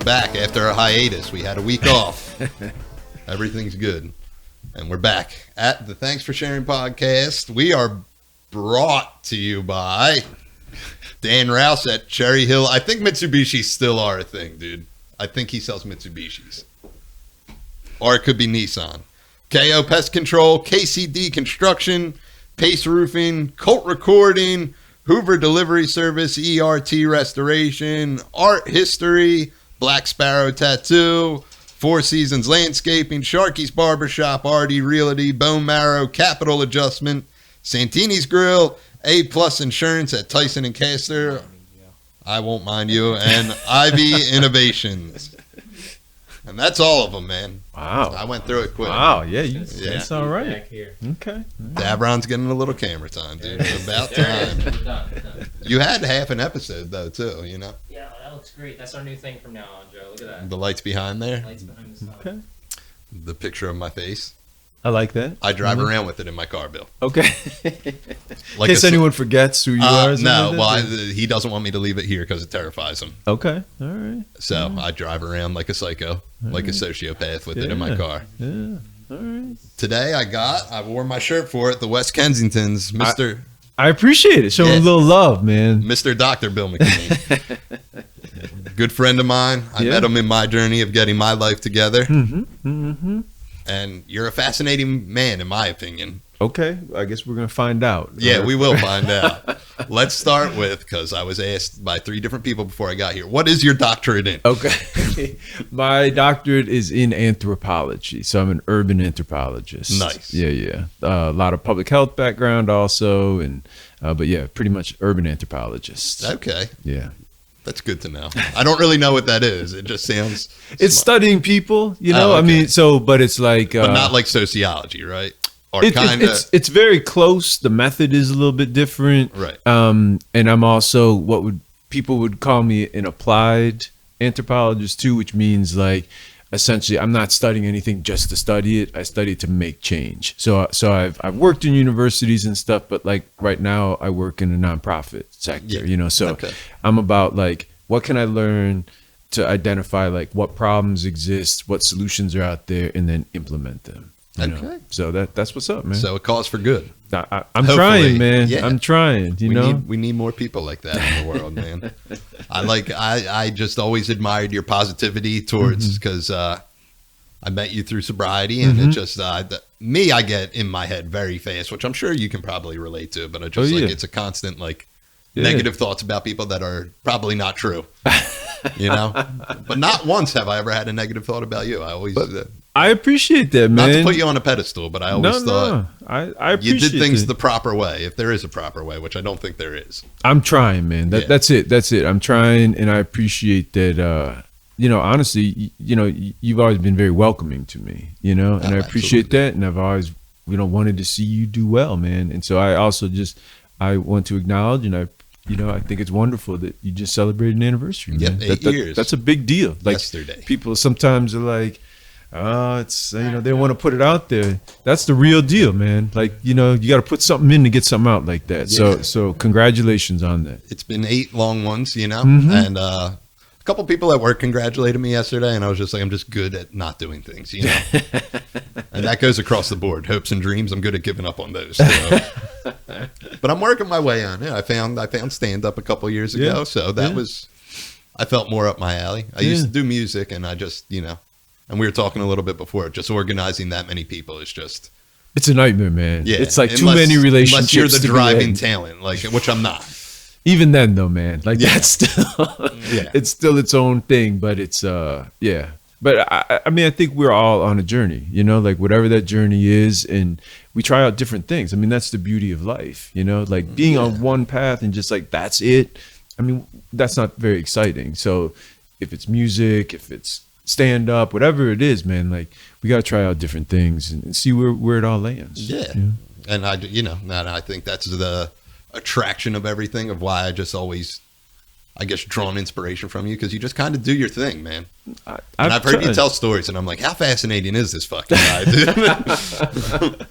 back after a hiatus. We had a week off. Everything's good. And we're back at the Thanks for Sharing podcast. We are brought to you by Dan Rouse at Cherry Hill. I think Mitsubishis still are a thing, dude. I think he sells Mitsubishis. Or it could be Nissan. KO Pest Control, KCD Construction, Pace Roofing, Colt Recording, Hoover Delivery Service, ERT Restoration, Art History, Black Sparrow Tattoo, Four Seasons Landscaping, Sharky's Barbershop, RD Realty, Bone Marrow, Capital Adjustment, Santini's Grill, A Plus Insurance at Tyson and Castor, I won't mind you, and Ivy Innovations. And that's all of them, man. Wow. I went through it quick. Wow, yeah, that's all right. Back here. Okay. Dabron's getting a little camera time, dude. It's about time. Done. You had half an episode, though, too, you know? Yeah, that looks great. That's our new thing from now on, Joe. Look at that. The lights behind there, Lights behind the sun. Okay. the picture of my face. I like that. I drive around with it in my car, Bill. Okay. Like in case anyone forgets who you are. No, well, he doesn't want me to leave it here because it terrifies him. Okay. All right. So I drive around like a psycho, like a sociopath with it in my car. Yeah. All right. Today I wore my shirt for it, the West Kensington's Mr. I appreciate it. Show him a little love, man. Mr. Dr. Bill McKinney. Good friend of mine. I met him in my journey of getting my life together. Mm-hmm. Mm-hmm. And you're a fascinating man, in my opinion. Okay. I guess we're going to find out. Yeah, we will find out. Let's start with, because I was asked by 3 different people before I got here, what is your doctorate in? Okay. My doctorate is in anthropology. So I'm an urban anthropologist. Nice. Yeah. A lot of public health background also. But yeah, pretty much urban anthropologist. Okay. Yeah. That's good to know. I don't really know what that is. It just sounds... It's studying people, you know? Oh, okay. I mean, but it's like... but not like sociology, right? Or it's very close. The method is a little bit different. Right. And I'm also people would call me an applied anthropologist too, which means like essentially I'm not studying anything just to study it. I study it to make change. So I've worked in universities and stuff, but like right now I work in a nonprofit sector, you know. So I'm about like what can I learn to identify like what problems exist, what solutions are out there, and then implement them. You know? So that's what's up, man. So it calls for good. I'm trying, man. Yeah. I'm trying. We need more people like that in the world, man. I just always admired your positivity towards because I met you through sobriety, and it just I get in my head very fast, which I'm sure you can probably relate to. But I just it's a constant negative thoughts about people that are probably not true. You know, but not once have I ever had a negative thought about you. I always. I appreciate that, man. Not to put you on a pedestal, but I always thought I appreciate you did things it. the proper way, if there is a proper way, which I don't think there is. I'm trying, man. That's it. I'm trying, and I appreciate that. Honestly, you've always been very welcoming to me, and I appreciate that, and I've always, wanted to see you do well, man. And so I also I want to acknowledge, and I think it's wonderful that you just celebrated an anniversary. Yep, man. 8 years. That's a big deal. Like yesterday. People sometimes are like, it's they don't want to put it out there. That's the real deal, man. Like you got to put something in to get something out like that. Yeah. So congratulations on that. It's been 8 long ones, Mm-hmm. and a couple people at work congratulated me yesterday, and I was just like, I'm just good at not doing things, and that goes across the board. Hopes and dreams, I'm good at giving up on those. So. But I'm working my way on it. I found stand up a couple years ago, so that was I felt more up my alley. I used to do music, and I just and we were talking a little bit before, just organizing that many people is just... It's a nightmare, man. Yeah. It's like too many relationships. Unless you're the driving talent, which I'm not. Even then, though, man, that's still... it's still its own thing, but it's... But I think we're all on a journey, whatever that journey is, and we try out different things. I mean, that's the beauty of life, being on one path and just that's it. I mean, that's not very exciting. So if it's music, if it's stand up, whatever it is, man, we got to try out different things and see where it all lands. Yeah. And I think that's the attraction of everything, of why I just always, I guess, drawn inspiration from you, because you just kind of do your thing, man. I've heard you tell stories, and I'm like, how fascinating is this fucking guy, dude?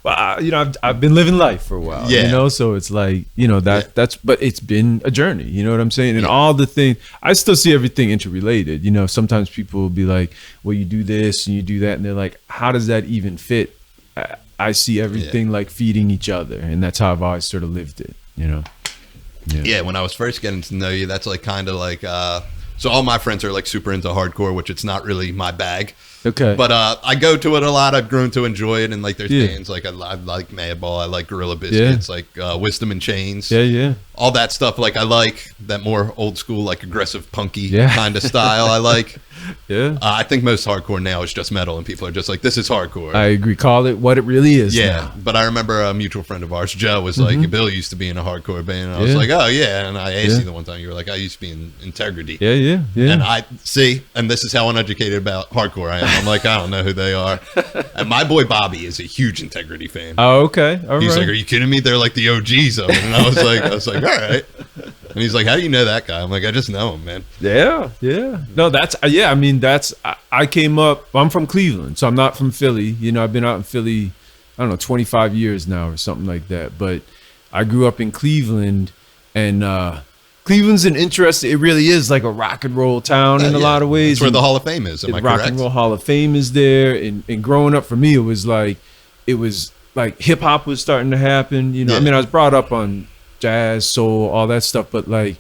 Well, I've been living life for a while, Yeah. so it's like, that's, but it's been a journey, you know what I'm saying? And all the things, I still see everything interrelated, sometimes people will be like, well, you do this and you do that. And they're like, how does that even fit? I see everything like feeding each other. And that's how I've always sort of lived it, Yeah, when I was first getting to know you, that's like kind of like, so all my friends are like super into hardcore, which it's not really my bag. Okay. But I go to it a lot. I've grown to enjoy it. And like there's Yeah. bands like I like Madball. I like Gorilla Biscuits, like Wisdom and Chains. Yeah. All that stuff. Like I like that more old school, like aggressive, punky Yeah. kind of style. I like. Yeah. I think most hardcore now is just metal, and people are just like, "This is hardcore." I agree. Call it what it really is. Yeah, now. but I remember a mutual friend of ours, Joe, was like, Bill used to be in a hardcore band. And I was Yeah. like, oh, yeah. And I asked Yeah. you the one time, you were like, I used to be in Integrity. Yeah. And I see, and this is how uneducated about hardcore I am. I'm like, I don't know who they are. And my boy Bobby is a huge Integrity fan. Oh, okay. All He's right. like, are you kidding me? They're like the OGs of it. And I was like, all right. And he's like, how do you know that guy? I'm like, I just know him, man. Yeah. No, that's I mean, I came up. I'm from Cleveland, so I'm not from Philly. I've been out in Philly, I don't know, 25 years now or something like that. But I grew up in Cleveland, and Cleveland's an interesting. It really is like a rock and roll town in a lot of ways. That's where the Hall of Fame is. Am I Rock correct? and Roll Hall of Fame is there, and growing up for me, it was like hip hop was starting to happen. Yeah. I mean, I was brought up on jazz, soul, all that stuff, but like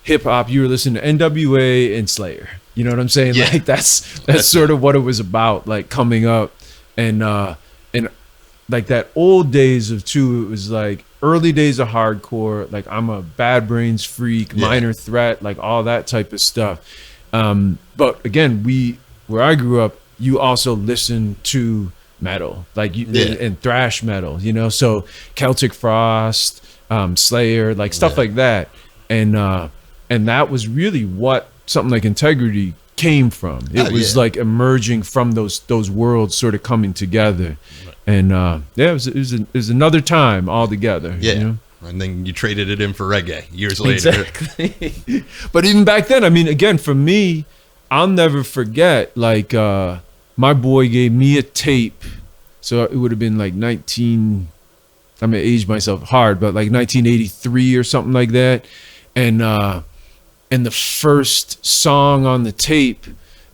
hip hop, you were listening to NWA and Slayer. You know what I'm saying? Yeah. Like that's sort of what it was about, like coming up, and like that old days of too. It was like early days of hardcore. Like I'm a Bad Brains freak, Minor Threat, like all that type of stuff. But again, where I grew up, you also listened to metal, like and thrash metal. So Celtic Frost, Slayer, like stuff like that, and that was really what something like Integrity came from. It was like emerging from those worlds sort of coming together, and it was another time altogether. Yeah. And then you traded it in for reggae years later. Exactly. But even back then, I mean, again, for me, I'll never forget, like my boy gave me a tape, so it would have been like I'm gonna age myself hard, but like 1983 or something like that, and the first song on the tape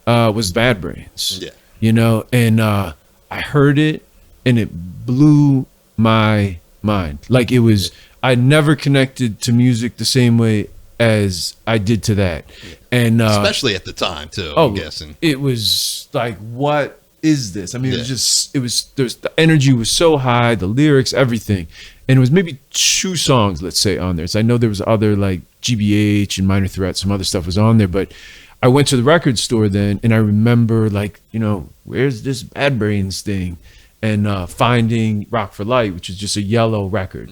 was Bad Brains. Yeah. And I heard it, and it blew my mind. Like it was, I never connected to music the same way as I did to that, and Especially at the time too. I'm guessing it was like, what is this? I mean, Yeah. the energy was so high, the lyrics, everything. And it was maybe 2 songs, let's say, on there. So I know there was other like GBH and Minor Threat, some other stuff was on there. But I went to the record store then, and I remember like, where's this Bad Brains thing? And finding Rock for Light, which is just a yellow record,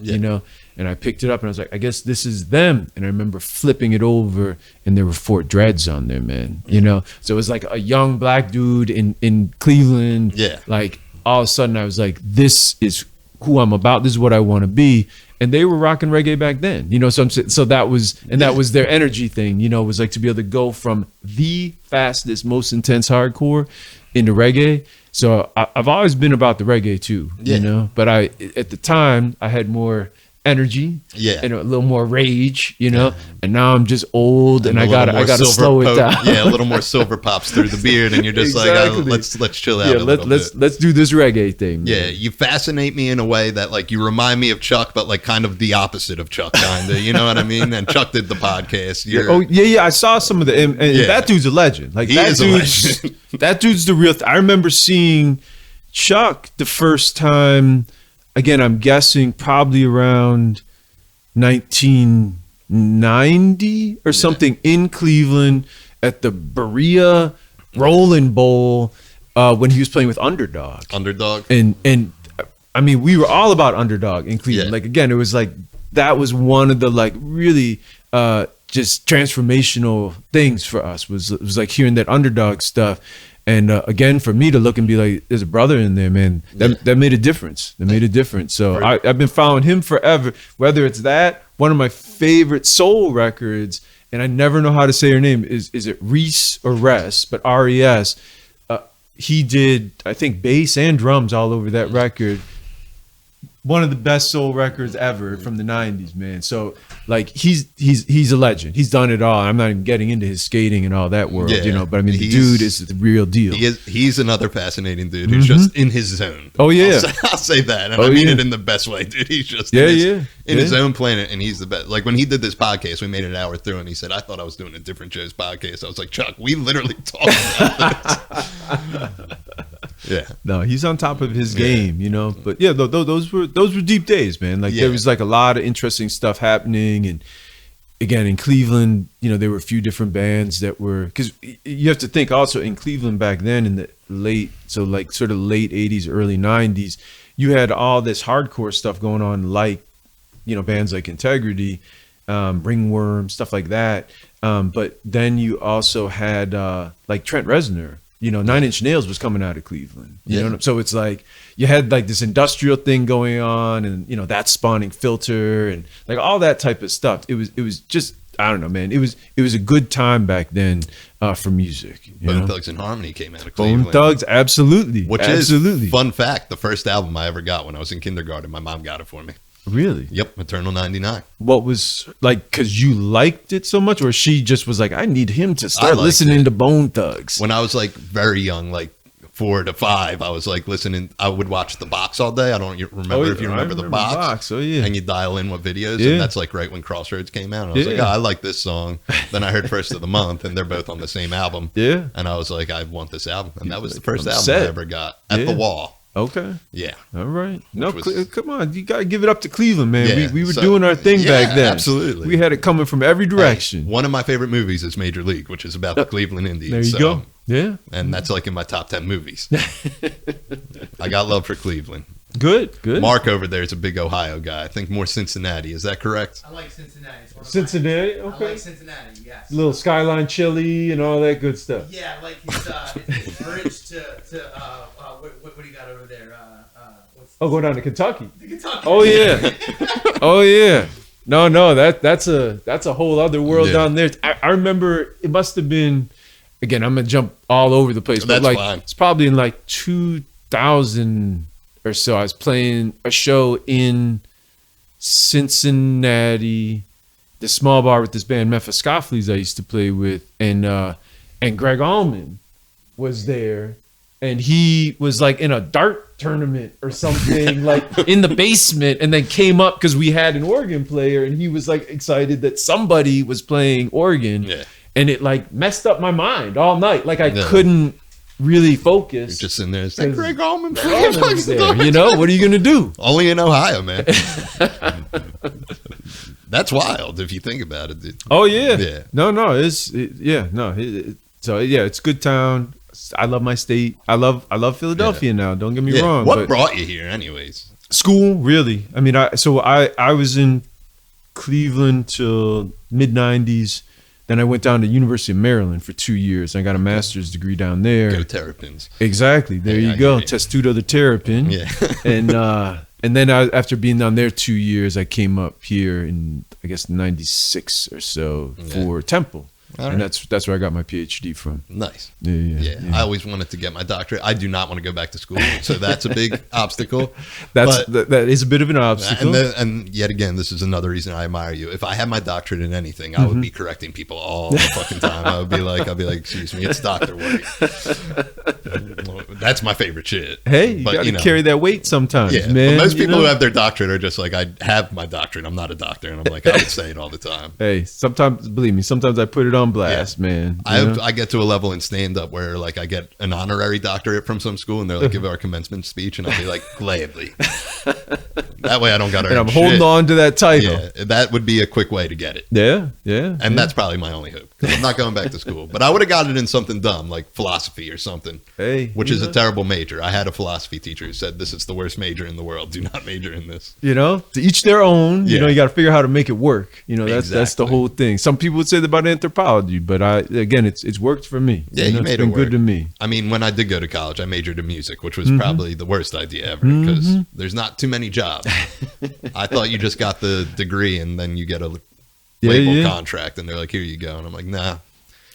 And I picked it up, and I was like, I guess this is them. And I remember flipping it over, and there were Fort Dreads on there, man. So it was like a young black dude in Cleveland. Yeah. Like all of a sudden, I was like, this is who I'm about. This is what I want to be. And they were rocking reggae back then, so that was their energy thing, it was like to be able to go from the fastest, most intense hardcore into reggae. So I've always been about the reggae too, but at the time I had more energy, and a little more rage, and now I'm just old and I gotta slow it down. Yeah, a little more silver pops through the beard, and you're just Exactly. like, let's chill out a little bit. Let's do this reggae thing, man. Yeah, you fascinate me in a way that like you remind me of Chuck, but like kind of the opposite of Chuck, kind of. You know what I mean? And Chuck did the podcast. I saw some of the, and that dude's a legend. Like He is a legend. That dude's the real. I remember seeing Chuck the first time. Again, I'm guessing probably around 1990 or something in Cleveland at the Berea Rolling Bowl when he was playing with Underdog. And I mean, we were all about Underdog in Cleveland. Yeah. Like again, it was like that was one of the like really just transformational things for us. It was like hearing that Underdog stuff. And again, for me to look and be like, there's a brother in there, man. That made a difference. That made a difference. So I've been following him forever. Whether it's that, one of my favorite soul records, and I never know how to say her name. Is it Reese or Res? But R-E-S. He did, I think, bass and drums all over that record. one of the best soul records ever from the 90s, man. So like he's a legend. He's done it all. I'm not even getting into his skating and all that world, Yeah. you know, but I mean the dude is the real deal. He's another fascinating dude who's just in his zone. Oh yeah. I'll say that. And Oh, I mean yeah. it in the best way, dude. He's just Yeah, in his yeah. own planet, and he's the best. Like when he did this podcast, we made it an hour through, and he said, I thought I was doing a different show's podcast. I was like, Chuck, we literally talked about this. Yeah. No, he's on top of his game, you know. But yeah, those were deep days, man. Like Yeah. there was like a lot of interesting stuff happening, and again in Cleveland, you know, there were a few different bands that were, because you have to think also in Cleveland back then in the late 80s, early 90s, you had all this hardcore stuff going on, like, you know, bands like Integrity, Ringworm, stuff like that. But then you also had like Trent Reznor. You know, Nine Inch Nails was coming out of Cleveland. You know, so it's like you had like this industrial thing going on, and you know that spawning Filter and like all that type of stuff. It was just, I don't know, man. It was a good time back then for music. You Bone know? Thugs and Harmony came out of Bone Cleveland. Thugs, absolutely, Which absolutely. is, fun fact, the first album I ever got when I was in kindergarten. My mom got it for me. Really? Yep, Eternal 99. What was like, because you liked it so much, or she just was like, I need him to start liked listening it. to Bone Thugs? When I was like very young, like 4 to 5, I was like listening. I would watch The Box all day. I don't remember if you remember The Box. Oh yeah. And you dial in what videos, Yeah. and that's like right when Crossroads came out. And I was like, Yeah. oh, I like this song. Then I heard First of the Month, and they're both on the same album. Yeah. And I was like, I want this album. And that was the I'm first album set. I ever got at Yeah. the Wall. Okay. Yeah. All right. No, was- come on. You got to give it up to Cleveland, man. Yeah, We were so- doing our thing yeah, back then. absolutely. We had it coming from every direction. Hey, one of my favorite movies is Major League, which is about the Cleveland Indians. There you so- go. Yeah. And that's like in my top 10 movies. I got love for Cleveland. Good. Mark over there is a big Ohio guy. I think more Cincinnati. Is that correct? I like Cincinnati. It's one of Cincinnati? mine. I Okay. like Cincinnati, yes. Little Skyline chili and all that good stuff. Yeah, like his bridge to what do you got over there? Oh, go down to Kentucky. Kentucky. Oh yeah. Oh yeah. No, that's a whole other world Yeah. down there. I remember it must have been, again, I'm gonna jump all over the place, but That's like fine. it's probably in like 2000 or so. I was playing a show in Cincinnati, the small bar with this band Mephistopheles I used to play with, and Greg Allman was there, and he was like in a dart tournament or something, like in the basement, and then came up because we had an organ player, and he was like excited that somebody was playing organ. Yeah. And it like messed up my mind all night. Like I Yeah. couldn't really focus. You're just in there. It's like 'Cause Greg Allman. Allman was there, you know, what are you gonna do? Only in Ohio, man. That's wild if you think about it, dude. Oh yeah, Yeah. No, so yeah, it's a good town. I love my state. I love Philadelphia now. Don't get me Yeah. wrong. What but brought you here, anyways? school, really? I mean, I was in Cleveland till mid '90s. Then I went down to University of Maryland for 2 years. I got a master's degree down there. Go Terrapins. Exactly. There Yeah, you I go. hear you. Testudo the Terrapin. Yeah. And then after being down there 2 years, I came up here in, I guess, '96 or so for Temple. All And right. that's where I got my PhD from. Nice. Yeah. I always wanted to get my doctorate. I do not want to go back to school, so that's a big obstacle. That But- is a bit of an obstacle. And yet again, this is another reason I admire you. If I had my doctorate in anything, I would be correcting people all the fucking time. I'd be like, excuse me, it's Dr. White. That's my favorite shit. Hey, you But, got to know, carry that weight sometimes, Yeah, man. but most you people know? who have their doctorate are just like, I have my doctorate. I'm not a doctor, and I'm like, I would say it all the time. Hey, sometimes, believe me, sometimes I put it on blast, man. you know? I get to a level in stand up where like I get an honorary doctorate from some school and they're like, give our commencement speech, and I'll be like, gladly. That way I don't got to. And I'm holding on to that title. Yeah, that would be a quick way to get it. Yeah. And that's probably my only hope, 'cause I'm not going back to school. But I would have got it in something dumb like philosophy or something, Hey, which you is know? a terrible major. I had a philosophy teacher who said, this is the worst major in the world. Do not major in this. You know, to each their own. You Yeah. know, you got to figure out how to make it work. You know, that's the Exactly. whole thing. Some people would say that about anthropology, but it's worked for me. Yeah, you know, you made it's been it work. good to me. I mean, when I did go to college, I majored in music, which was Mm-hmm. probably the worst idea ever because there's not too many jobs. I thought you just got the degree and then you get a label contract and they're like, here you go. And I'm like, nah.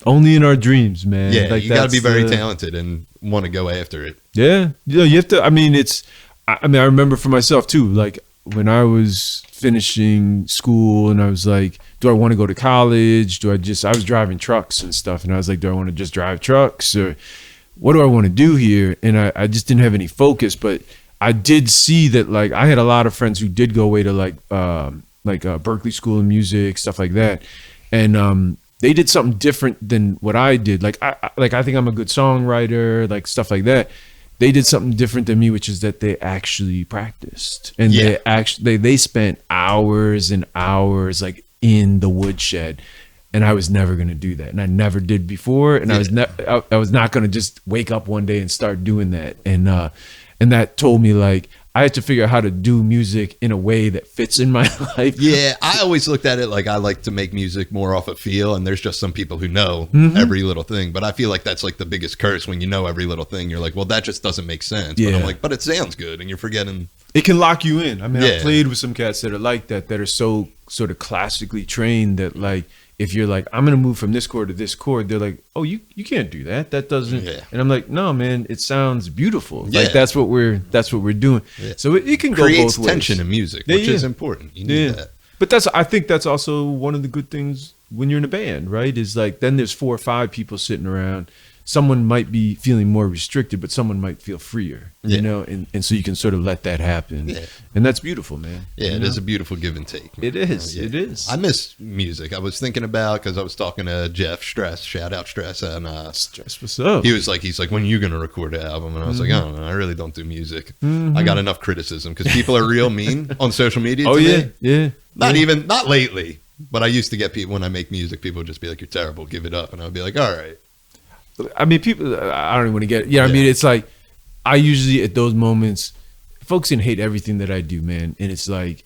Only in our dreams, man. Yeah, Like, you got to be that's very the- talented and want to go after it. Yeah, you know, you have to. I mean, I mean, I remember for myself too, like when I was finishing school and I was like, do I want to go to college? I was driving trucks and stuff. And I was like, do I want to just drive trucks, or what do I want to do here? And I just didn't have any focus, but I did see that, like, I had a lot of friends who did go away to Berkeley School of Music, stuff like that. And, they did something different than what I did. Like, I think I'm a good songwriter, like stuff like that. They did something different than me, which is that they actually practiced, and they spent hours and hours like in the woodshed. And I was never going to do that, and I never did before. And I was not going to just wake up one day and start doing that. And that told me, like, I had to figure out how to do music in a way that fits in my life. Yeah, I always looked at it like I like to make music more off a feel, and there's just some people who know every little thing. But I feel like that's like the biggest curse when you know every little thing. You're like, well, that just doesn't make sense. Yeah. But I'm like, but it sounds good, and you're forgetting. It can lock you in. I mean, Yeah. I played with some cats that are like that are so sort of classically trained that, like, if you're like, I'm going to move from this chord to this chord, they're like, oh, you can't do that. That doesn't. Yeah. And I'm like, no, man, it sounds beautiful. Yeah. Like, that's what we're doing. Yeah. So it can go Creates both ways. tension in music, Yeah, which is yeah. important. You need that. But I think that's also one of the good things when you're in a band, right? Is like, then there's 4 or 5 people sitting around. Someone might be feeling more restricted, but someone might feel freer, Yeah. you know? And so you can sort of let that happen. Yeah. And that's beautiful, man. Yeah, You it know? is a beautiful give and take. It is. Yeah. It is. I miss music. I was thinking about, because I was talking to Jeff Stress, shout out Stress, and Stress, what's up? he's like, when are you going to record an album? And I was like, I don't know, I really don't do music. I got enough criticism because people are real mean on social media. Oh, to yeah. me. Yeah. Not lately, but I used to get people when I make music, people would just be like, you're terrible, give it up. And I'd be like, all right. I mean, people, I don't even want to get it. Yeah, I Yeah. mean, it's like, I usually at those moments, folks can hate everything that I do, man. And it's like,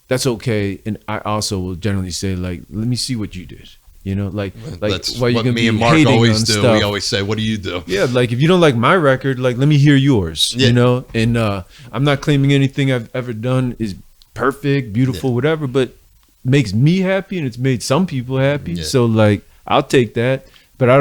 that's okay. And I also will generally say, like, let me see what you did. You know, like That's why you what gonna me be and Mark hating always on do. stuff. We always say, what do you do? Yeah, like if you don't like my record, like let me hear yours. Yeah. You know, and I'm not claiming anything I've ever done is perfect, beautiful, Yeah. whatever, but makes me happy and it's made some people happy. Yeah. So like I'll take that. But I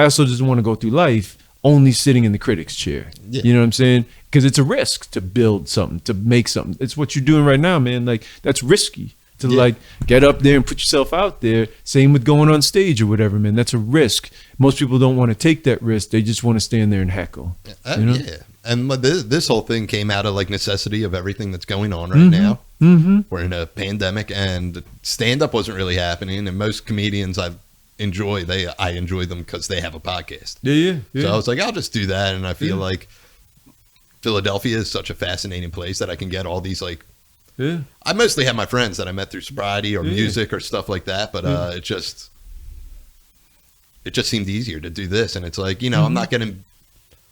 also just want to go through life only sitting in the critic's chair. Yeah. You know what I'm saying? Because it's a risk to build something, to make something. It's what you're doing right now, man. Like that's risky to Yeah. like get up there and put yourself out there. Same with going on stage or whatever, man. That's a risk. Most people don't want to take that risk. They just want to stand there and heckle. You know? Yeah. And this whole thing came out of like necessity of everything that's going on right now. Mm-hmm. We're in a pandemic and stand up wasn't really happening. And most comedians I enjoy them because they have a podcast. Yeah. So I was like, I'll just do that. And I feel like Philadelphia is such a fascinating place that I can get all these like, yeah. I mostly have my friends that I met through sobriety or Yeah. music or stuff like that. But it just seemed easier to do this. And it's like, I'm not getting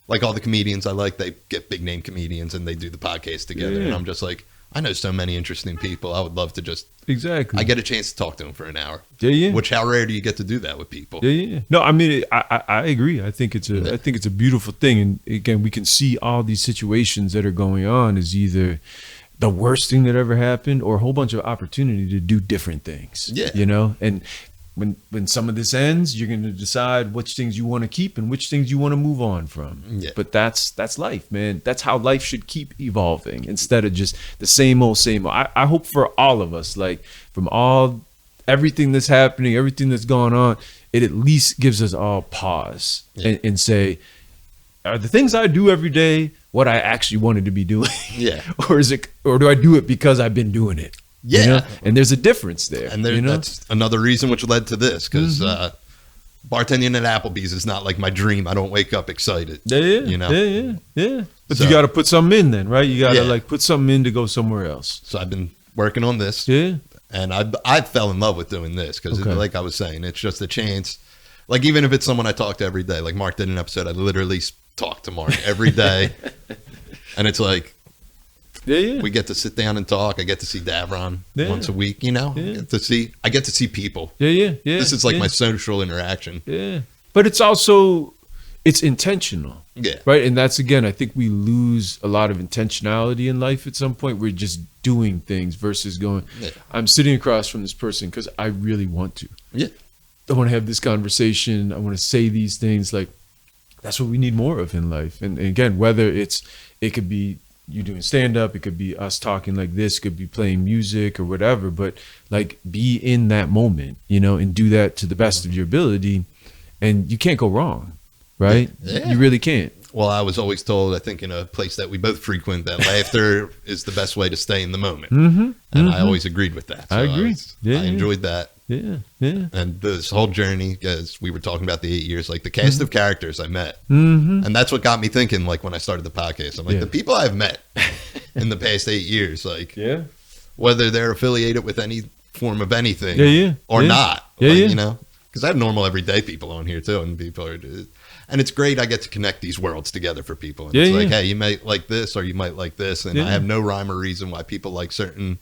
like all the comedians I like, they get big name comedians and they do the podcast together. Yeah. And I'm just like, I know so many interesting people. I would love to just, Exactly. I get a chance to talk to them for an hour. Yeah. Which how rare do you get to do that with people? Yeah. No, I mean, I agree. I think it's a beautiful thing. And again, we can see all these situations that are going on as either the worst thing that ever happened or a whole bunch of opportunity to do different things. Yeah. You know, and when some of this ends, you're going to decide which things you want to keep and which things you want to move on from. Yeah. But that's life, man. That's how life should keep evolving instead of just the same old, same old. I hope for all of us, like from everything that's happening, everything that's going on, it at least gives us all pause and say, are the things I do every day what I actually wanted to be doing? Yeah. or do I do it because I've been doing it? Yeah. You know? And there's a difference there. And you know? that's another reason which led to this because bartending at Applebee's is not like my dream. I don't wake up excited. Yeah. You know? Yeah. But So- you got to put something in then, right? You got to Yeah. like put something in to go somewhere else. So I've been working on this. Yeah. And I fell in love with doing this because, Okay. like I was saying, it's just a chance. Like, even if it's someone I talk to every day, like Mark did an episode, I literally talk to Mark every day. And it's like, Yeah. we get to sit down and talk. I get to see Davron Yeah. once a week, Yeah. I get to see people. Yeah. This is like yeah. my social interaction. Yeah. But it's intentional. Yeah. Right. And that's, again, I think we lose a lot of intentionality in life at some point. We're just doing things versus going, Yeah. I'm sitting across from this person because I really want to. Yeah. I want to have this conversation. I want to say these things. Like, that's what we need more of in life. And again, whether it could be you doing stand up, it could be us talking like this, could be playing music or whatever, but like be in that moment, you know, and do that to the best of your ability, and you can't go wrong, right? Yeah. You really can't. Well, I was always told, I think in a place that we both frequent, that laughter is the best way to stay in the moment. And I always agreed with that. So I agree. I enjoyed that. Yeah. And this whole journey, as we were talking about the 8 years, like the cast of characters I met. And that's what got me thinking, like when I started the podcast, I'm like, the people I've met in the past 8 years, like whether they're affiliated with any form of anything or not, you know, because I have normal everyday people on here too. And people are, and it's great. I get to connect these worlds together for people. And it's like, hey, you might like this or you might like this. And I have no rhyme or reason why people like certain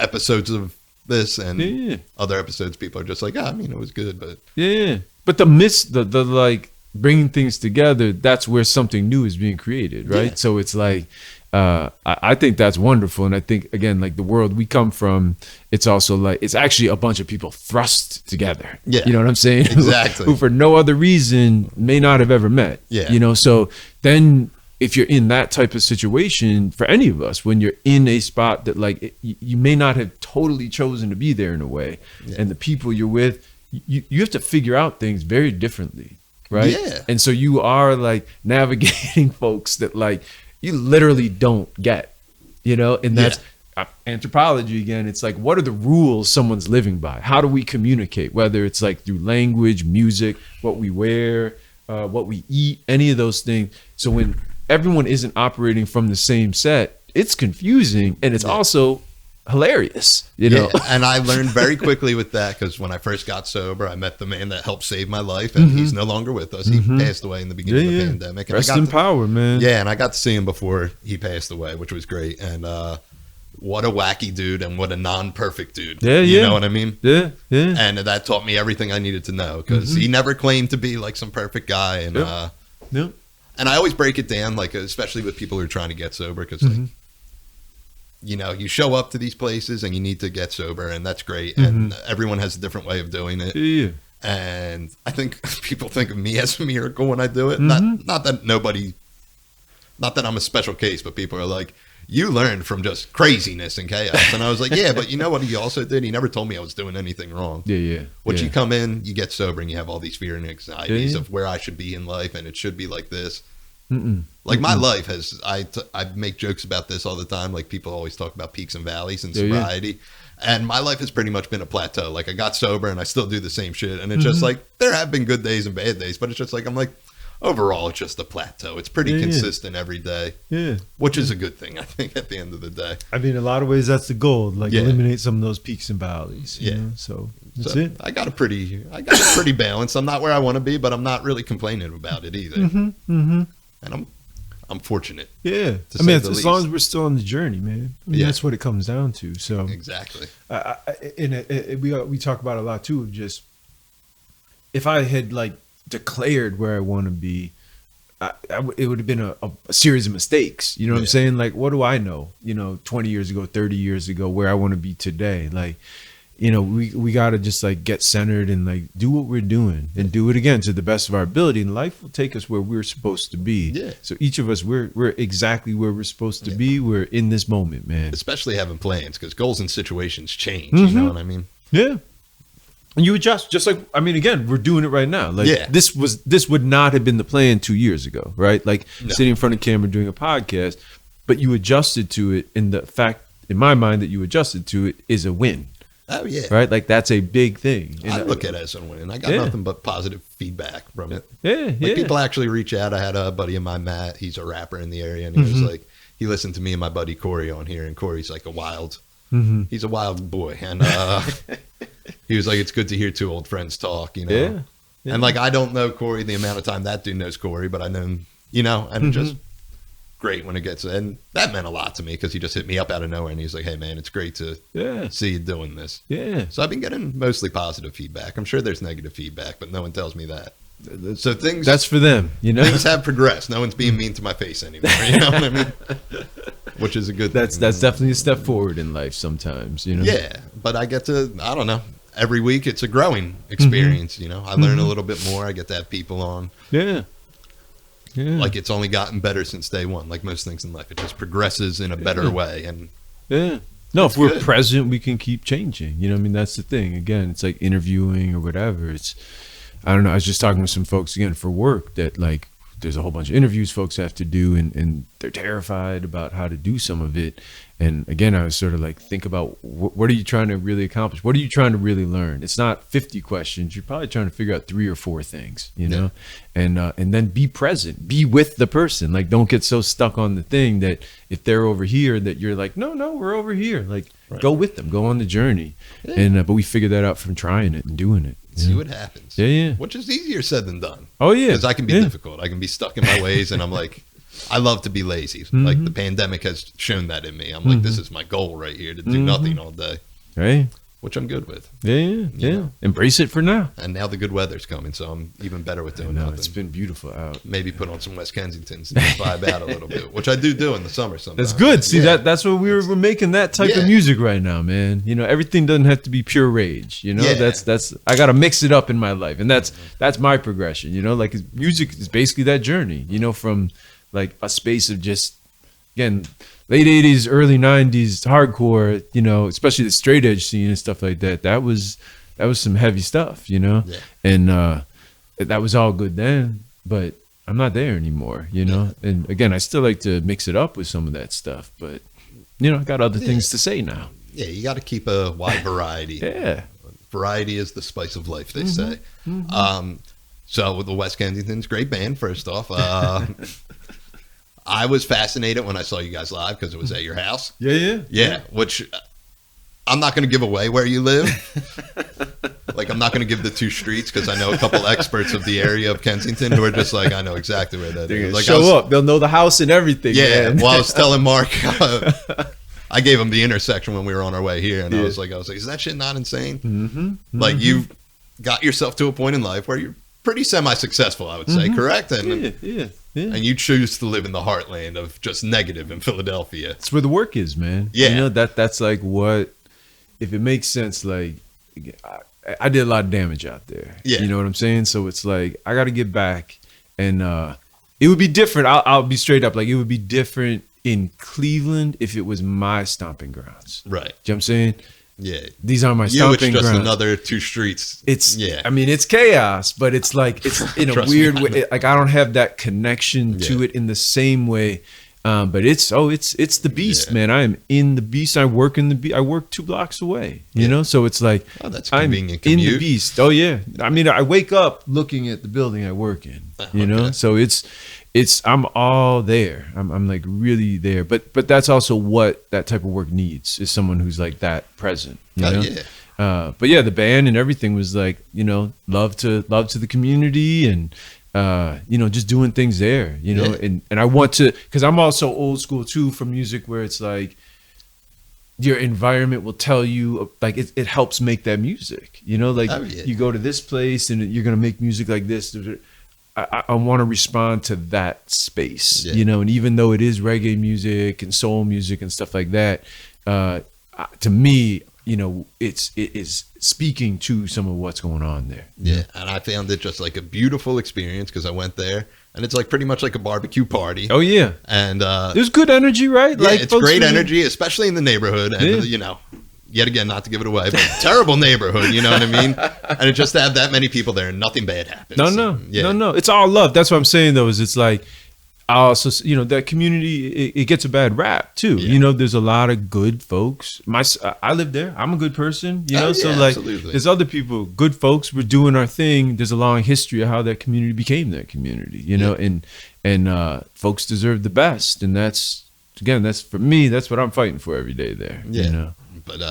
episodes of this and other episodes. People are just like, I mean, it was good, but but the like bringing things together, that's where something new is being created, right? So it's like, I think that's wonderful. And I think, again, like the world we come from, it's also like, it's actually a bunch of people thrust together. You know what I'm saying? Exactly. Who for no other reason may not have ever met. You know, so then if you're in that type of situation, for any of us, when you're in a spot that like, you may not have totally chosen to be there in a way, and the people you're with, you have to figure out things very differently, right? And so you are like navigating folks that like, you literally don't get, you know, and that's anthropology again. It's like, what are the rules someone's living by? How do we communicate? Whether it's like through language, music, what we wear, what we eat, any of those things. So when everyone isn't operating from the same set, it's confusing, and it's also hilarious, you know. And I learned very quickly with that, because when I first got sober, I met the man that helped save my life, and he's no longer with us. He passed away in the beginning of the pandemic. And Rest in power, man. And I got to see him before he passed away, which was great. And what a wacky dude, and what a non-perfect dude. You know what I mean? And that taught me everything I needed to know, because he never claimed to be like some perfect guy. And and I always break it down, like especially with people who are trying to get sober, because like, you know, you show up to these places and you need to get sober, and that's great. And everyone has a different way of doing it. And I think people think of me as a miracle when I do it. Not that I'm a special case, but people are like, you learned from just craziness and chaos. And I was like, yeah, but you know what he also did? He never told me I was doing anything wrong. You come in, you get sober, and you have all these fear and anxieties of where I should be in life, and it should be like this. Like my life has, I make jokes about this all the time. Like people always talk about peaks and valleys in sobriety. And my life has pretty much been a plateau. Like I got sober and I still do the same shit. And it's just like, there have been good days and bad days, but it's just like, I'm like, overall, it's just a plateau. It's pretty consistent every day. Which is a good thing, I think, at the end of the day. I mean, in a lot of ways, that's the goal. Like eliminate some of those peaks and valleys. You know? So that's it. I got it pretty balanced. I'm not where I want to be, but I'm not really complaining about it either. And I'm fortunate. I mean, as long as we're still on the journey, man. I mean, that's what it comes down to. So exactly. We talk about a lot too of just, if I had like declared where I want to be, it would have been a series of mistakes. You know what I'm saying? Like, what do I know? You know, 20 years ago, 30 years ago, where I want to be today. Like, you know, we got to just like get centered and like do what we're doing and do it again to the best of our ability, and life will take us where we're supposed to be. So each of us, we're exactly where we're supposed to be. We're in this moment, man. Especially having plans, because goals and situations change. You know what I mean? And you adjust, just like, I mean, again, we're doing it right now. Like this would not have been the plan 2 years ago, right? Like sitting in front of camera doing a podcast, but you adjusted to it. And the fact in my mind that you adjusted to it is a win. Oh yeah. Right? Like that's a big thing. I look at it as a win. I got nothing but positive feedback from it. People actually reach out. I had a buddy of mine, Matt, he's a rapper in the area, and he was like, he listened to me and my buddy Corey on here, and Corey's like he's a wild boy. And he was like, it's good to hear two old friends talk, you know? And like, I don't know Corey the amount of time that dude knows Corey, but I know him, you know, and just great when it gets, and that meant a lot to me, because he just hit me up out of nowhere and he's like, hey man, it's great to see you doing this. So I've been getting mostly positive feedback. I'm sure there's negative feedback, but no one tells me that. So things, that's for them, you know. Things have progressed. No one's being mean to my face anymore, you know what I mean? Which is a good thing. That's definitely a step forward in life sometimes, you know. But I get to, I don't know, every week it's a growing experience, you know. I learn a little bit more. I get to have people on. Yeah. like it's only gotten better since day one. Like most things in life, it just progresses in a better way. And Yeah. No, if we're good. present, we can keep changing. You know what I mean? That's the thing. Again, it's like interviewing or whatever. I don't know. I was just talking with some folks again for work that like there's a whole bunch of interviews folks have to do and they're terrified about how to do some of it. And again, I was sort of like, think about what are you trying to really accomplish? What are you trying to really learn? It's not 50 questions. You're probably trying to figure out 3 or 4 things, you know, and then be present, be with the person. Like, don't get so stuck on the thing that if they're over here that you're like, no, we're over here. Like, go with them, go on the journey. And, but we figured that out from trying it and doing it. see what happens. Yeah. Which is easier said than done. Oh yeah. Because I can be difficult. I can be stuck in my ways, and I'm like, I love to be lazy. Like the pandemic has shown that in me. I'm like, this is my goal right here, to do nothing all day, Right. which I'm good with. Yeah. know. Embrace it for now. And now the good weather's coming, so I'm even better with doing No, nothing. it's been beautiful out. Maybe put on some West Kensingtons and just vibe out a little bit, which I do in the summer sometimes. That's good. See, Yeah. that's what we're making that type of music right now, man. You know, everything doesn't have to be pure rage. You know, Yeah. that's I got to mix it up in my life, and that's my progression. You know, like music is basically that journey. You know, from like a space of just again late 80s, early 90s hardcore. You know, especially the straight edge scene and stuff like that. That was some heavy stuff. You know, and that was all good then, but I'm not there anymore, you know? And again, I still like to mix it up with some of that stuff, but you know, I got other things to say now. Yeah, you got to keep a wide variety. Yeah. Variety is the spice of life, they say. So with the West Kensingtons, great band, first off. I was fascinated when I saw you guys live because it was at your house. Yeah. Which I'm not going to give away where you live. Like, I'm not going to give the 2 streets because I know a couple experts of the area of Kensington who are just like, I know exactly where that is. Like, show up. They'll know the house and everything. Yeah. Man. Well, I was telling Mark, I gave him the intersection when we were on our way here, and I was like, is that shit not insane? Like, you've got yourself to a point in life where you're pretty semi-successful, I would say, correct? And Yeah. and you choose to live in the heartland of just negative in Philadelphia. It's where the work is, man. Yeah. You know, that's like what, if it makes sense, like, I did a lot of damage out there. Yeah. You know what I'm saying? So it's like, I got to get back, and it would be different. I'll be straight up. Like, it would be different in Cleveland if it was my stomping grounds. Right. You know what I'm saying? Yeah. These are my It's stomping just grounds. another 2 streets. I mean, it's chaos, but it's like, it's in a Trust weird me, I way. Like, I don't have that connection to it in the same way. But it's the beast, man. I am in the beast. I work in the beast. I work 2 blocks away, you know? So it's like, Oh, that's I'm convenient in the commute. beast. Oh yeah. I mean, I wake up looking at the building I work in, you know? Okay. So I'm all there. I'm like really there. But that's also what that type of work needs, is someone who's like that present, you know? Yeah. But yeah, the band and everything was like, you know, love to the community, and you know, just doing things there, you know, and I want to, because I'm also old school too from music, where it's like your environment will tell you, like it helps make that music, you know, like you go to this place and you're gonna make music like this. I want to respond to that space, you know, and even though it is reggae music and soul music and stuff like that, to me, you know, it is speaking to some of what's going on there. Yeah. And I found it just like a beautiful experience because I went there, and it's like pretty much like a barbecue party. Oh yeah, And there's good energy, right? yeah, Like, it's folks great really- energy, especially in the neighborhood. And, you know, yet again, not to give it away, but terrible neighborhood, you know what I mean? And it just to have that many people there and nothing bad happens. No. It's all love. That's what I'm saying, though, is it's like, I also, you know, that community, it gets a bad rap too. You know, there's a lot of good folks. I live there. I'm a good person, you know? So like, absolutely. there's other people, good folks. We're doing our thing. There's a long history of how that community became that community, you know, and folks deserve the best. And that's for me, that's what I'm fighting for every day there. Yeah. You know? But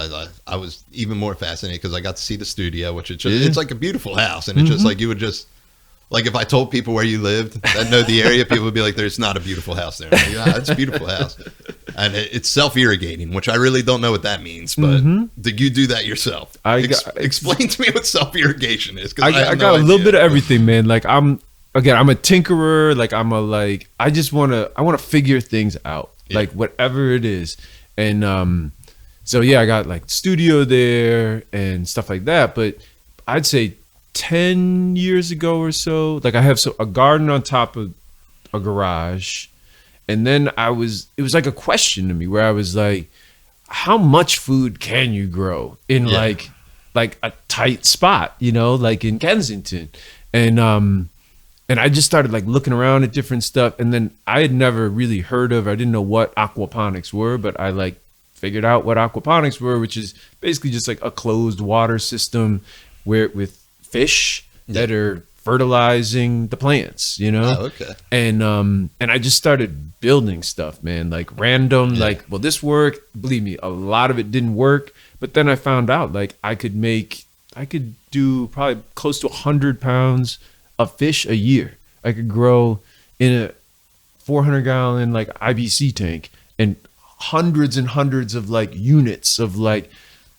I was even more fascinated because I got to see the studio, which is just, it's like a beautiful house. And it's just like, you would just, like, if I told people where you lived that know the area, people would be like, there's not a beautiful house there. I'm like, it's a beautiful house. And it's self-irrigating, which I really don't know what that means. But did you do that yourself? Explain to me what self-irrigation is. I got a little bit of everything, man. Like, I'm a tinkerer. Like, I just want to figure things out, like whatever it is. And so yeah, I got like studio there and stuff like that. But I'd say 10 years ago or so, like, I have a garden on top of a garage. And then it was like a question to me where I was like, how much food can you grow in like a tight spot, you know, like in Kensington? And I just started like looking around at different stuff. And then I had never really heard of, I didn't know what aquaponics were, but I like figured out what aquaponics were, which is basically just like a closed water system where with fish that are fertilizing the plants, you know? Oh, okay. And I just started building stuff, man, like random, like, will this work? Believe me, a lot of it didn't work. But then I found out like I could do probably close to 100 pounds of fish a year. I could grow in a 400-gallon like IBC tank and hundreds and hundreds of like units of like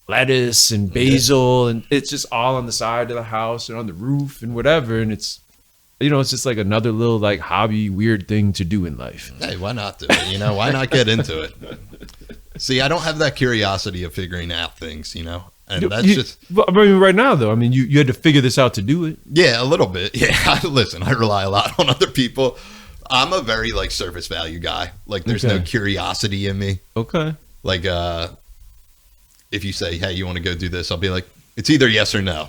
lettuce and basil, and it's just all on the side of the house and on the roof and whatever. And it's, you know, it's just like another little like hobby, weird thing to do in life. Hey, why not do it? You know, why not get into it? See, I don't have that curiosity of figuring out things, you know, and that's I mean, right now though, I mean, you had to figure this out to do it. yeah, a little bit. Yeah, listen, I rely a lot on other people. I'm a very like surface value guy. Like, there's no curiosity in me. Okay. Like, if you say, hey, you want to go do this, I'll be like, it's either yes or no.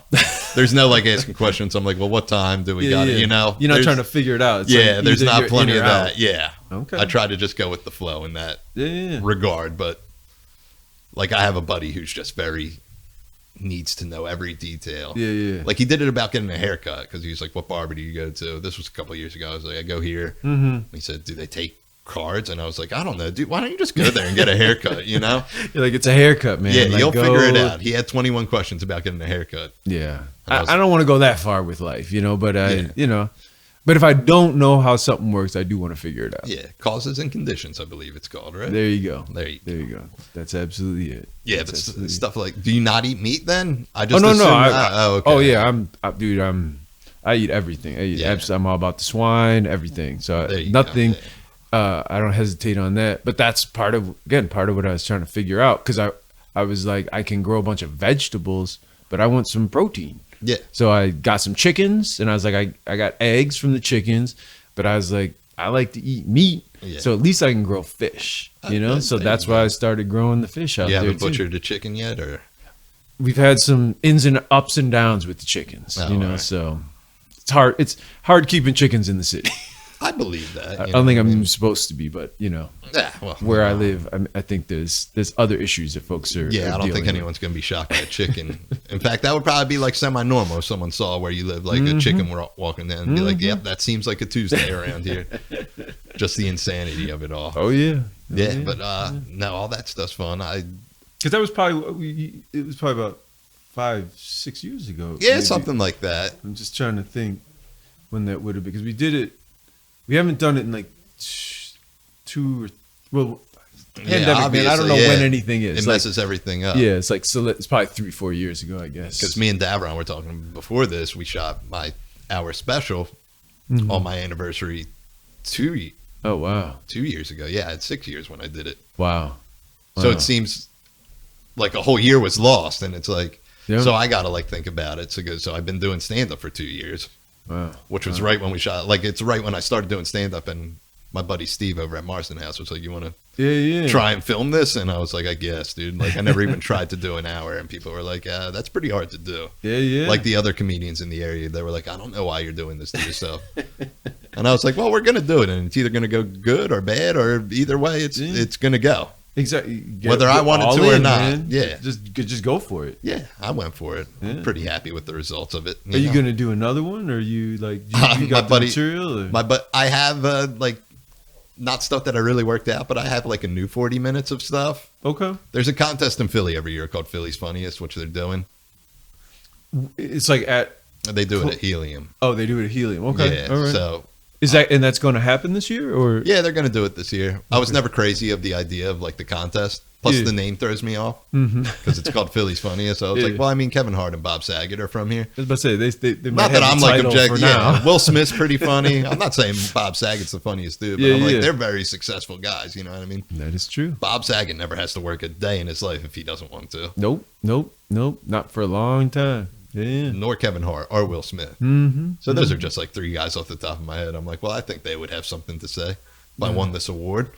There's no like asking questions. I'm like, well, what time do we got it? You know, you're not trying to figure it out. It's like there's either not you're plenty in of or out. that. Yeah. Okay. I try to just go with the flow in that Yeah. regard. But like, I have a buddy who's just very needs to know every detail. Yeah. Like, he did it about getting a haircut because he was like, what barber do you go to? This was a couple of years ago. I was like, I go here. Mm-hmm. He said, do they take cards? And I was like, I don't know, dude. Why don't you just go there and get a haircut? You know? You're like, it's a haircut, man. Yeah, like, you'll figure it out. He had 21 questions about getting a haircut. Yeah. And I don't want to go that far with life, you know, but Yeah. you know, but if I don't know how something works, I do want to figure it out. Yeah, causes and conditions, I believe it's called, right? There you go. There you go. That's absolutely it. Yeah, That's but absolutely stuff like, do you not eat meat then? I Oh just no, assumed- okay. okay. Yeah, I eat everything. I'm all about the swine, everything. So There you nothing. go. I don't hesitate on that. But that's part of what I was trying to figure out, because I was like, I can grow a bunch of vegetables, but I want some protein. Yeah. So I got some chickens, and I was like, I got eggs from the chickens, but I was like, I like to eat meat, Yeah. so at least I can grow fish, you know? Okay, So there that's you why go. I started growing the fish out You there haven't too. butchered a chicken yet, or? We've had some ins and ups and downs with the chickens, Oh, you know, right. so it's hard keeping chickens in the city. I believe that. I you don't know think what I I'm mean? supposed to be, but you know, Yeah, well, where I live, I think there's other issues that folks are. Yeah, are I don't think dealing with. anyone's going to be shocked by a chicken. In fact, that would probably be like semi-normal if someone saw where you live, like a chicken were walking down and be like, yep, that seems like a Tuesday around here. Just the insanity of it all. Oh yeah, Yeah, but no, all that stuff's fun. Because that was probably it was probably about 5-6 years ago. Yeah, maybe. something like that. I'm just trying to think when that would have been, because we did it. We haven't done it in like 2 or pandemic. Man, I don't know obviously, when anything is. It Like, messes everything up. yeah. It's like, so it's probably 3-4 years ago, I guess. Because me and Davron were talking before this. We shot our special on my anniversary 2 Oh wow, years ago. Yeah, I had 6 years when I did it. wow. So Wow. it seems like a whole year was lost, and it's like, Yeah. so I got to like think about it. So I've been doing stand up for 2 years, Wow. which was right when we shot. Like, it's right when I started doing stand up, and my buddy Steve over at Marston House was like, "You want to Yeah. try and film this?" And I was like, "I guess, dude." Like, I never even tried to do an hour, and people were like, "That's pretty hard to do." Yeah. Like the other comedians in the area, they were like, "I don't know why you're doing this to yourself." And I was like, "Well, we're gonna do it, and it's either gonna go good or bad, or either way, it's gonna go." exactly. Whether I wanted all to or in, not. man. Yeah. just go for it. Yeah, I went for it. Yeah. I'm pretty happy with the results of it. Are you know? gonna do another one, or you like you My got the buddy- material? Or? But I have like not stuff that I really worked out, but I have like a new 40 minutes of stuff. Okay. There's a contest in Philly every year called Philly's Funniest, which they're doing. It's like They do it at Helium. they do it at Helium. Okay. Yeah. All right. So That's going to happen this year, or yeah, they're gonna do it this year. I was never crazy of the idea of like the contest. Plus, Yeah. the name throws me off Mhm. because it's called Philly's Funniest. So I was Yeah. like, well, I mean, Kevin Hart and Bob Saget are from here. I was about to say they might Not have that I'm the like title objective. for now. Yeah, Will Smith's pretty funny. I'm not saying Bob Saget's the funniest dude, but Yeah, I'm like, yeah. they're very successful guys. You know what I mean? That is true. Bob Saget never has to work a day in his life if he doesn't want to. Nope. Not for a long time. Yeah. nor Kevin Hart or Will Smith. Mm-hmm. So those are just like three guys off the top of my head. I'm like, well, I think they would have something to say if I won this award.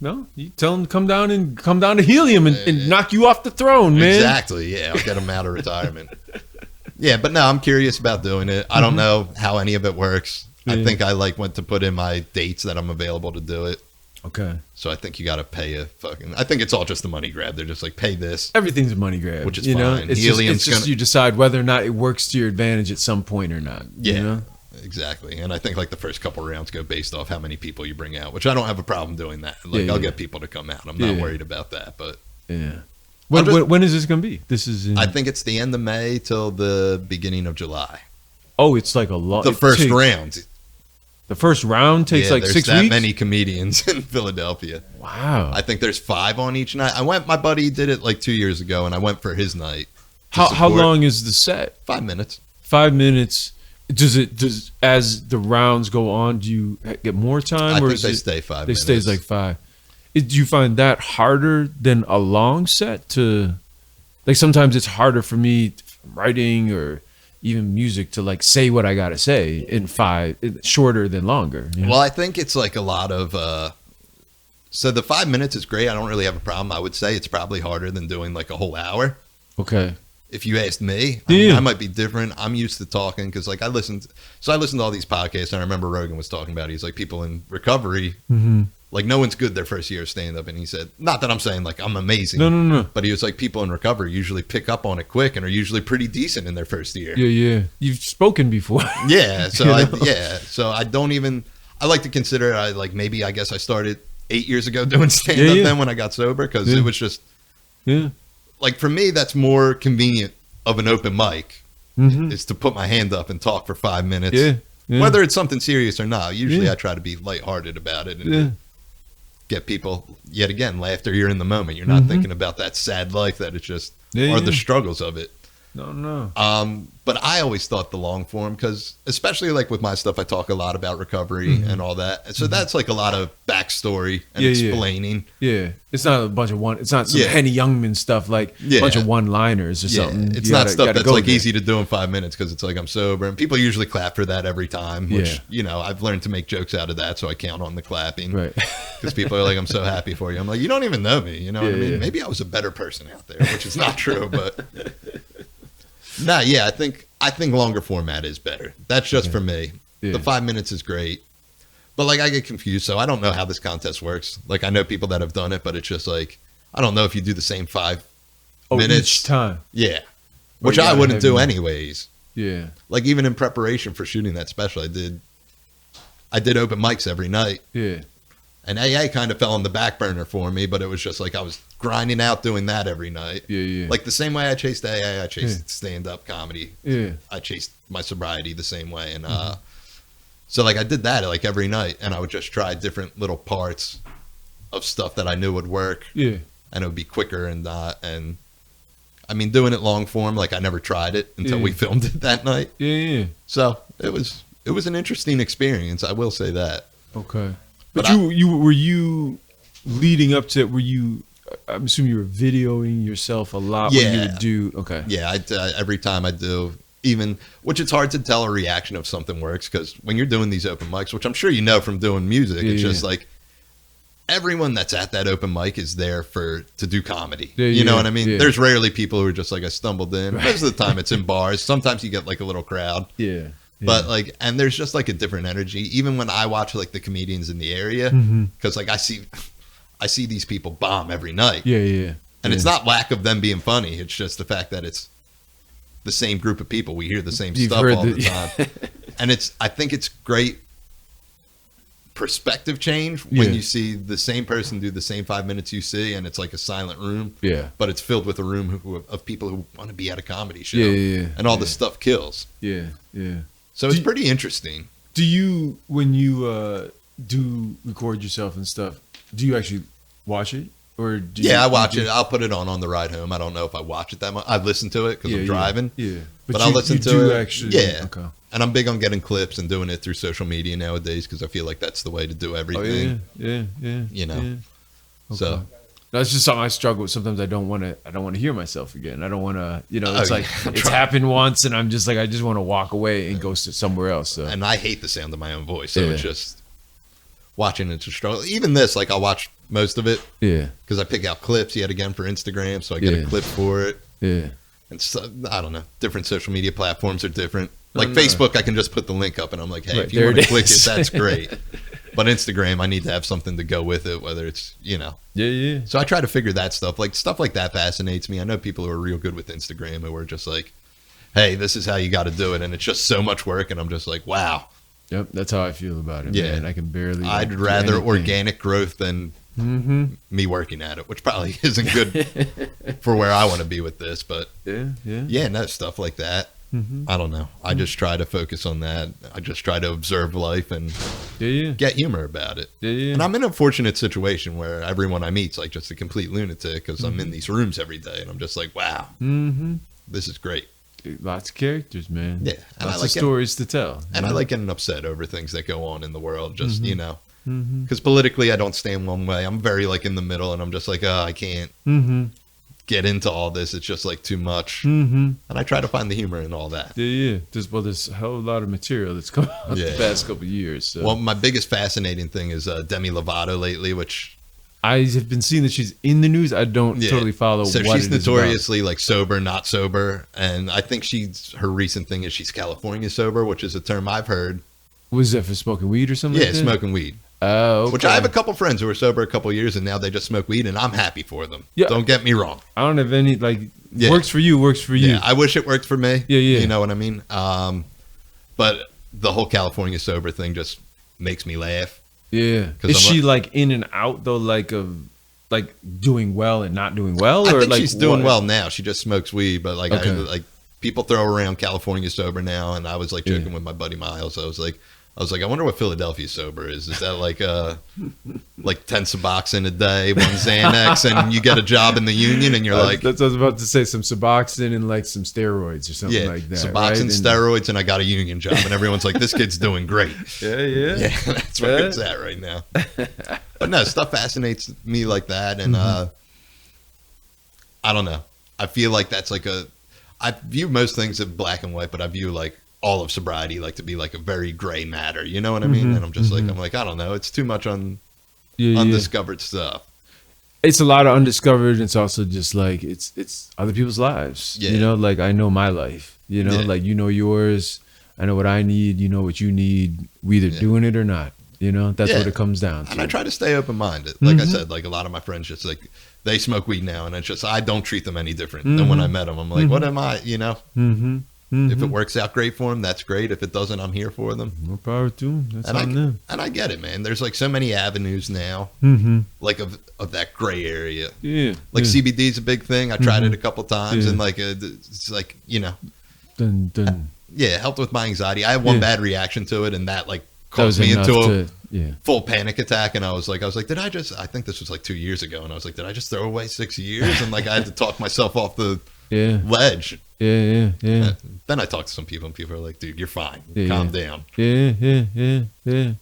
No, you tell them to come down to helium and knock you off the throne, man. Exactly. Yeah, I'll get them out of retirement. Yeah, but no, I'm curious about doing it. I don't know how any of it works. I Yeah. think I went to put in my dates that I'm available to do it. Okay. So I think you got to pay a fucking. I think it's all just a money grab. They're just like, pay this. Everything's a money grab, Which is you know? fine. It's Helium's just gonna- you decide whether or not it works to your advantage at some point or not. Yeah. You know? Exactly. And I think like the first couple rounds go based off how many people you bring out, which I don't have a problem doing that. Like I'll get people to come out. I'm not Yeah. worried about that. But Yeah. When is this going to be? This is in, I think it's the end of May till the beginning of July. oh, it's like a lot. The first round. The first round takes like there's 6 that weeks. many comedians in Philadelphia. Wow. I think there's 5 on each night. My buddy did it like 2 years ago, and I went for his night. to How support. long is the set? 5 minutes. 5 minutes. Does as the rounds go on, do you get more time? I or think is they it, stay 5 They minutes. stays like 5. Do you find that harder than a long set to, like sometimes it's harder for me writing or even music to like say what I gotta say in 5, shorter than longer. You know? Well, I think it's like a lot of. So the 5 minutes is great. I don't really have a problem. I would say it's probably harder than doing like a whole hour. Okay. If you asked me, Yeah. I might be different. I'm used to talking because like I listened to all these podcasts, and I remember Rogan was talking about. He's like people in recovery, like no one's good their first year of stand up, and he said, not that I'm saying like I'm amazing, No. but he was like people in recovery usually pick up on it quick and are usually pretty decent in their first year. Yeah. You've spoken before. Yeah, so You know? so I don't even. I like to consider maybe I guess I started 8 years ago doing stand up Yeah. then when I got sober because Yeah. it was just Yeah. like for me that's more convenient of an open mic is to put my hand up and talk for 5 minutes. Yeah. Whether it's something serious or not. Usually Yeah. I try to be lighthearted about it and Yeah. get people yet again laughter. You're in the moment. You're not thinking about that sad life that it's just Yeah, or the yeah. struggles of it. No. But I always thought the long form because especially like with my stuff, I talk a lot about recovery and all that. And so that's like a lot of backstory and Yeah, yeah. explaining. Yeah, it's not a bunch of it's not some Yeah. Henny Youngman stuff like a Yeah. bunch of one-liners or Yeah, something. it's You not gotta- stuff gotta that's go like there. easy to do in 5 minutes because it's like I'm sober and people usually clap for that every time. Which Yeah. I've learned to make jokes out of that, so I count on the clapping. Right. Because people are like, "I'm so happy for you." I'm like, "You don't even know me." You know what I Yeah, mean? yeah. Maybe I was a better person out there, which is not true, but. Nah, yeah, I think longer format is better. That's just for me. Yeah. The 5 minutes is great. But like I get confused, so I don't know how this contest works. Like I know people that have done it, but it's just like I don't know if you do the same 5 minutes each time. Yeah. Or Which you I gotta wouldn't have do more. anyways. Yeah. Like even in preparation for shooting that special, I did open mics every night. Yeah. And AA kind of fell on the back burner for me, but it was just like I was grinding out doing that every night. Yeah. Like the same way I chased AA, I chased stand-up comedy. Yeah. I chased my sobriety the same way. And so like I did that like every night, and I would just try different little parts of stuff that I knew would work. Yeah. And it would be quicker and not. And I mean, doing it long form, like I never tried it until we filmed it that night. Yeah. So it was an interesting experience. I will say that. Okay. But But you were you leading up to it? Were you? I'm assuming you were videoing yourself a lot. When you Yeah. would do. Okay. Yeah, every time I do, which it's hard to tell a reaction if something works because when you're doing these open mics, which I'm sure you know from doing music, it's just like everyone that's at that open mic is there to do comedy. Yeah, you know yeah, what I mean? yeah. There's rarely people who are just like I stumbled in. Most of the time it's in bars. Sometimes you get like a little crowd. Yeah. But like, and there's just like a different energy. Even when I watch like the comedians in the area, because like I see these people bomb every night. Yeah. And it's not lack of them being funny. It's just the fact that it's the same group of people. We hear the same You've stuff heard all the time. And I think it's great perspective change when Yeah. you see the same person do the same 5 minutes you see, and it's like a silent room. Yeah. But it's filled with a room of people who want to be at a comedy show. Yeah. And all the stuff kills. Yeah. So it's pretty interesting. Do you, when you do record yourself and stuff, do you actually watch it, or do you? Yeah, I watch it. I'll put it on the ride home. I don't know if I watch it that much. I listen to it because I'm driving. Yeah, But I'll listen to do it. Actually, Yeah. Okay. And I'm big on getting clips and doing it through social media nowadays because I feel like that's the way to do Oh everything. yeah. You know. Yeah. So, That's just something I struggle with. Sometimes I don't want to hear myself again. I don't want to, it's Oh, like yeah. it's happened once, and I'm just like I just want to walk away and go somewhere else. So And I hate the sound of my own voice. So Yeah. it's just watching it's a struggle. Even this, like I'll watch most of it yeah, because I pick out clips yet again for Instagram, so I get Yeah. a clip for it. yeah, And so, I don't know. Different social media platforms are different. Like no. Facebook, I can just put the link up, and I'm like, hey, Right, if you there want to it click it, is. that's great. But Instagram, I need to have something to go with it, whether it's yeah. So I try to figure that stuff. Like stuff like that fascinates me. I know people who are real good with Instagram who are just like, hey, this is how you got to do it, and it's just so much work, and I'm just like, wow. Yep, that's how I feel about it. Yeah. Man. I can barely. I'd do rather anything. organic growth than Mm-hmm. me working at it, which probably isn't good for where I want to be with this. But Yeah, yeah. yeah, no, stuff like that. Mm-hmm. I don't know. I just try to focus on that. I just try to observe life and Yeah, yeah, get humor about it. yeah, yeah. And I'm in a fortunate situation where everyone I meet's like just a complete lunatic because I'm in these rooms every day, and I'm just like, wow, Mm-hmm. this is great. Lots of characters, man. Yeah, and Lots I like of stories to tell. And I like getting upset over things that go on in the world. Just Mm-hmm. because politically I don't stand one way. I'm very like in the middle, and I'm just like, oh, I can't Mm-hmm. get into all this. It's just like too much. Mm-hmm. And I try to find the humor in all that. Yeah, yeah. There's a whole lot of material that's come out Yeah. the past couple of years. So. Well, my biggest fascinating thing is Demi Lovato lately, which I have been seeing that she's in the news. I don't Yeah. totally follow. so what she's it is about. notoriously like sober, not sober, and I think her recent thing is she's California sober, which is a term I've heard. Was that for smoking weed or something? Yeah, like that? smoking weed. Oh, okay. Which I have a couple friends who were sober a couple years and now they just smoke weed, and I'm happy for them. Yeah. Don't get me wrong. I don't have any Yeah. Works for you. Works for you. Yeah, I wish it worked for me. Yeah, yeah. You know what I mean? But the whole California sober thing just makes me laugh. Yeah. 'Cause Is I'm she like in and out though, like doing well and not doing well, I or think like she's doing what? well now. She just smokes weed, but like Okay. like people throw around California sober now, and I was like joking Yeah. with my buddy Miles. I was like, I wonder what Philadelphia sober is. Is that like 10 Suboxone a day, one Xanax, and you get a job in the union, and you're like, that's what I was about to say, some Suboxone and like some steroids or something yeah, like that. Suboxone, right? And- steroids, and I got a union job, and everyone's like, this kid's doing great. Yeah, yeah. Yeah, that's where Yeah. it's at right now. But no, stuff fascinates me like that, and I don't know. I feel like that's like I view most things in black and white, but I view like all of sobriety like to be like a very gray matter. You know what I mean? And I'm just like, I don't know. It's too much Yeah, yeah. undiscovered stuff. It's a lot of undiscovered. It's also just like it's other people's lives. Yeah. You know, like I know my life. You know, Yeah. like you know yours. I know what I need. You know what you need. We either Yeah. doing it or not. You know, that's Yeah. what it comes down to. And I try to stay open minded. Like I Mhm. said, like a lot of my friends just like they smoke weed now, and it's just I don't treat them any different than when I met them. I'm like, what am I? You know, Mm-hmm. if it works out great for them, that's great. If it doesn't, I'm here for them. More power to them. That's And on them. I get it, man. There's like so many avenues now, Mm-hmm. like of that gray area. Yeah. Like yeah. CBD is a big thing. I tried Mhm. it a couple times, Yeah. and like it's like Dun, dun. yeah, it helped with my anxiety. I had one Yeah. bad reaction to it, and that like That was caused me enough into a to, yeah. full panic attack. And I was like, did I just? I think this was like 2 years ago, and I was like, did I just throw away 6 years? And like I had to talk myself off the Yeah. ledge. Yeah. Yeah. Then I talked to some people, and people are like, dude, you're fine. Yeah, Calm yeah. down. Yeah.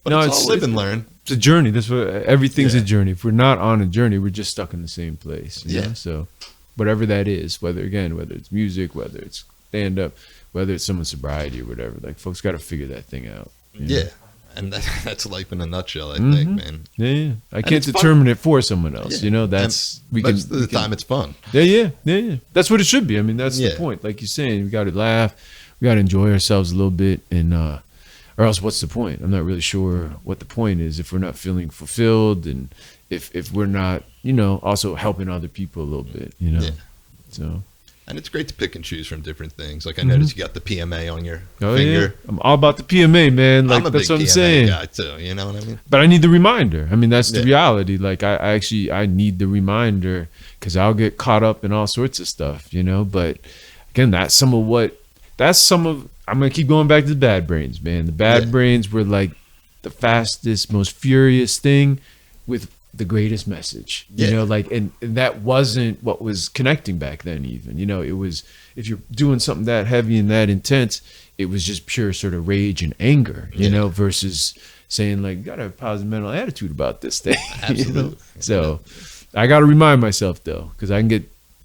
But No, it's it's- all live and learn. It's a journey. That's what everything's Yeah. a journey. If we're not on a journey, we're just stuck in the same place. you Yeah. know? So whatever that is, whether it's music, whether it's stand up, whether it's someone's sobriety or whatever, like folks got to figure that thing out. you know? Yeah. And that's life in a nutshell, I Mhm. think, man. Yeah. I can't it's fun. determine it for someone else. Yeah. You know, And that's most of the time it's fun. Yeah. That's what it should be. I mean, that's Yeah. the point. Like you're saying, we got to laugh, we got to enjoy ourselves a little bit, and or else what's the point? I'm not really sure what the point is if we're not feeling fulfilled, and if we're not, also helping other people a little bit, Yeah. So. And it's great to pick and choose from different things. Like I noticed you got the PMA on your Oh finger. yeah, I'm all about the PMA, man. Like I'm a that's big what I'm PMA saying. guy too. You know what I mean? But I need the reminder. I mean, that's the Yeah. reality. Like I need the reminder because I'll get caught up in all sorts of stuff, But again, I'm gonna keep going back to the bad brains, man. The bad Yeah. brains were like the fastest, most furious thing with the greatest message. Yeah. And that wasn't what was connecting back then even. It was, if you're doing something that heavy and that intense, it was just pure sort of rage and anger, Yeah. versus saying like, you gotta have a positive mental attitude about this thing. Absolutely. So I got to remind myself though, because I can get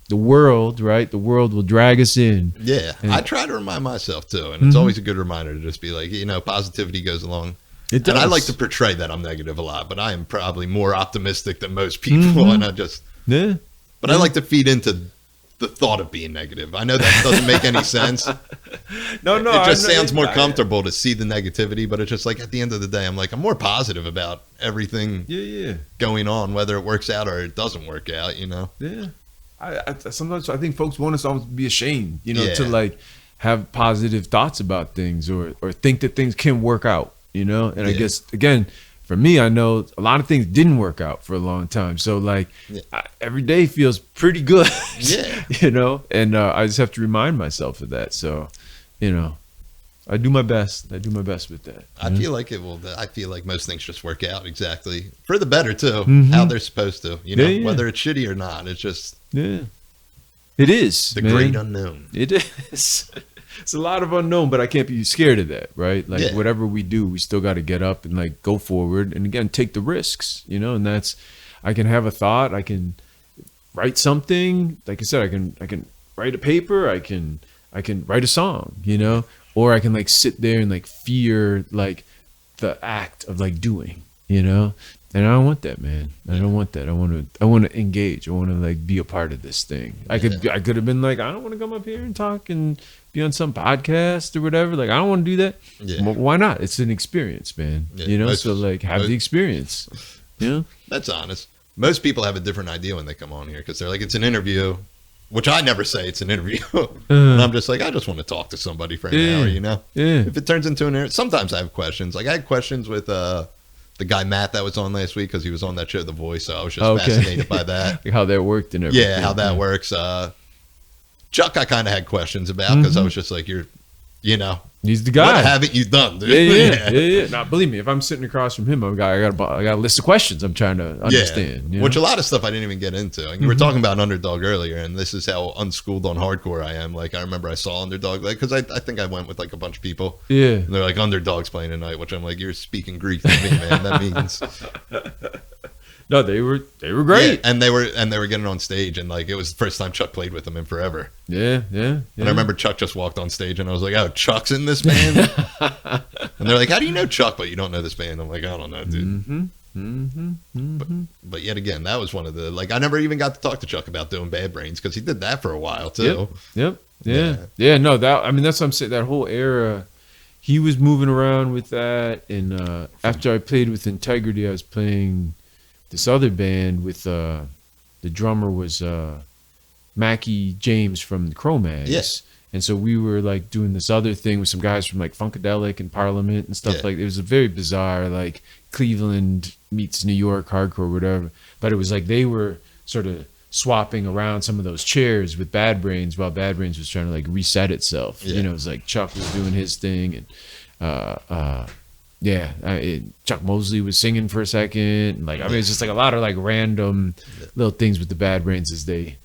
the world, right? The world will drag us in. Yeah, And- I try to remind myself too, and it's always a good reminder to just be like, positivity goes along. It And I does. like to portray that I'm negative a lot, but I am probably more optimistic than most people, and I just. Yeah. But I like to feed into the thought of being negative. I know that doesn't make any sense. No, It just sounds more comfortable to see the negativity, but it's just like at the end of the day, I'm more positive about everything Yeah. going on, whether it works out or it doesn't work out, Yeah. I sometimes I think folks want us almost to be ashamed, Yeah. to like have positive thoughts about things or think that things can work out, And I Yeah. guess again, for me, I know a lot of things didn't work out for a long time. So like every day feels pretty good, Yeah. and I just have to remind myself of that. So, I do my best. I do my best with that. I feel like it will. I feel like most things just work out exactly for the better too, Mhm. how they're supposed to. Yeah. Whether it's shitty or not, it's just Yeah. It is the man. great unknown. It is. It's a lot of unknown, but I can't be scared of that, right? Like Yeah. whatever we do, we still got to get up and like go forward, and again take the risks, And that's, I can have a thought, I can write something. Like I said, I can write a paper, I can write a song, or I can like sit there and like fear like the act of like doing, And I don't want that, man. I don't want that. I want to engage. I want to like be a part of this thing. I could have been like, I don't want to come up here and talk and be on some podcast or whatever. Like, I don't want to do that. Yeah. Well, why not? It's an experience, man. Yeah, So like have the experience. That's honest. Most people have a different idea when they come on here because they're like, it's an interview, which I never say it's an interview. And I'm just like, I just want to talk to somebody for an hour, Yeah. If it turns into an interview, sometimes I have questions. Like I had questions with the guy Matt that was on last week because he was on that show, The Voice. So I was just fascinated by that. Like how that worked and everything. Yeah, how that works. Chuck, I kind of had questions about because I was just like, He's the guy. what haven't you done, dude? Yeah. Now, believe me, if I'm sitting across from him, I got a list of questions I'm trying to understand. Which a lot of stuff I didn't even get into. And you were talking about Underdog earlier, and this is how unschooled on hardcore I am. Like I remember I saw Underdog, like because I think I went with like a bunch of people. Yeah. And they're like, Underdog's playing tonight, which I'm like, you're speaking Greek to me, man. That means No, they were great. Yeah, and they were getting on stage, and like it was the first time Chuck played with them in forever. Yeah. And I remember Chuck just walked on stage, and I was like, "Oh, Chuck's in this band." And they're like, "How do you know Chuck, but you don't know this band?" I'm like, "I don't know, dude." But yet again, that was one of the like I never even got to talk to Chuck about doing Bad Brains because he did that for a while too. Yep. Yeah. No, that's what I'm saying. That whole era, he was moving around with that, and after I played with Integrity, I was playing this other band with the drummer was Mackie James from the Cro-Mags. Yes. And so we were like doing this other thing with some guys from like Funkadelic and Parliament and stuff like. It was a very bizarre like Cleveland meets New York hardcore or whatever. But it was like they were sort of swapping around some of those chairs with Bad Brains while Bad Brains was trying to like reset itself. Yeah. It was like Chuck was doing his thing and Chuck Mosley was singing for a second. Like, I mean, it's just like a lot of like random little things with the Bad Brains as they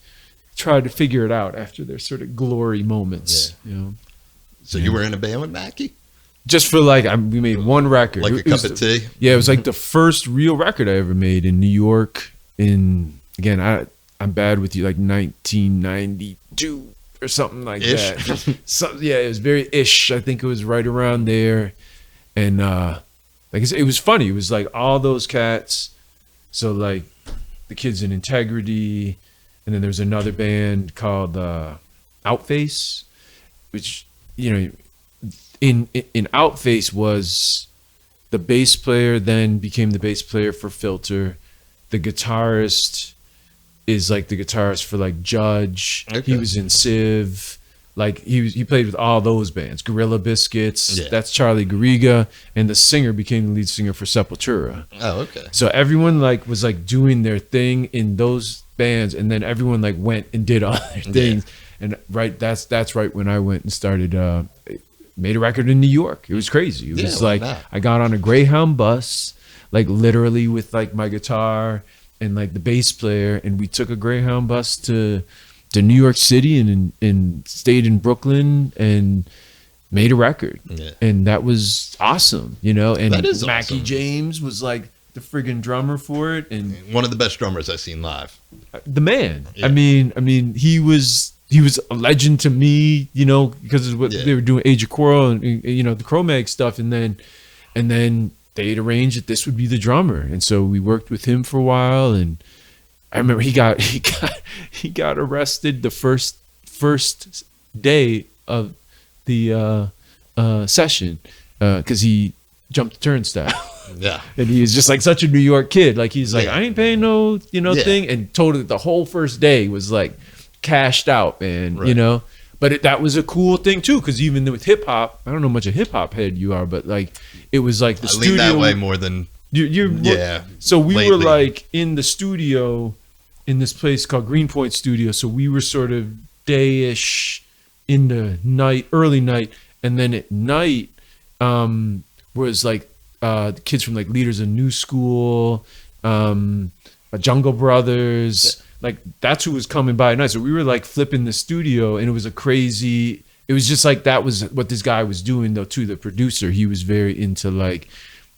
tried to figure it out after their sort of glory moments. So you were in a band with Mackie? Just for like, we made one record. Like a It was cup of tea? Yeah, it was like the first real record I ever made in New York. Again, I'm bad with you, like 1992 or something like Ish. that. It was very ish. I think it was right around there. And like I said, it was funny. It was like all those cats. So like the kids in Integrity, and then there's another band called Outface, which in Outface was the bass player, then became the bass player for Filter. The guitarist is like the guitarist for like Judge. Okay. He was in Civ. Like he played with all those bands, Gorilla Biscuits. Yeah. That's Charlie Garriga, and the singer became the lead singer for Sepultura. Oh, okay. So everyone like was like doing their thing in those bands, and then everyone like went and did other things. And that's right when I went and started made a record in New York. It was crazy. It was why like not? I got on a Greyhound bus, like literally with like my guitar and like the bass player, and we took a Greyhound bus to New York City and stayed in Brooklyn and made a record. Yeah. And that was awesome, And That is Mackie awesome. James was like the friggin' drummer for it, and One of the best drummers I've seen live. the man. Yeah. I mean, he was a legend to me, you know, because of what Yeah. they were doing, Age of Quarrel, and you know, the Cro-Mag stuff, and then they'd arranged that this would be the drummer, and so we worked with him for a while, and I remember he got arrested the first day of the session because he jumped the turnstile. Yeah. And he was just like such a New York kid. Like he's like, Yeah. I ain't paying no, you know, Yeah. thing. And told it the whole first day was like cashed out, man. Right. You know, but that was a cool thing too, because even with hip hop, I don't know how much a hip hop head you are, but like it was like the I studio. lean that way more than You're yeah. So we were lately. like in the studio in this place called Greenpoint Studio. So we were sort of day-ish in the night, early night, and then at night was like the kids from like Leaders of New School, Jungle Brothers, like that's who was coming by at night. So we were like flipping the studio, and it was it was just like that was what this guy was doing though too. The producer, he was very into like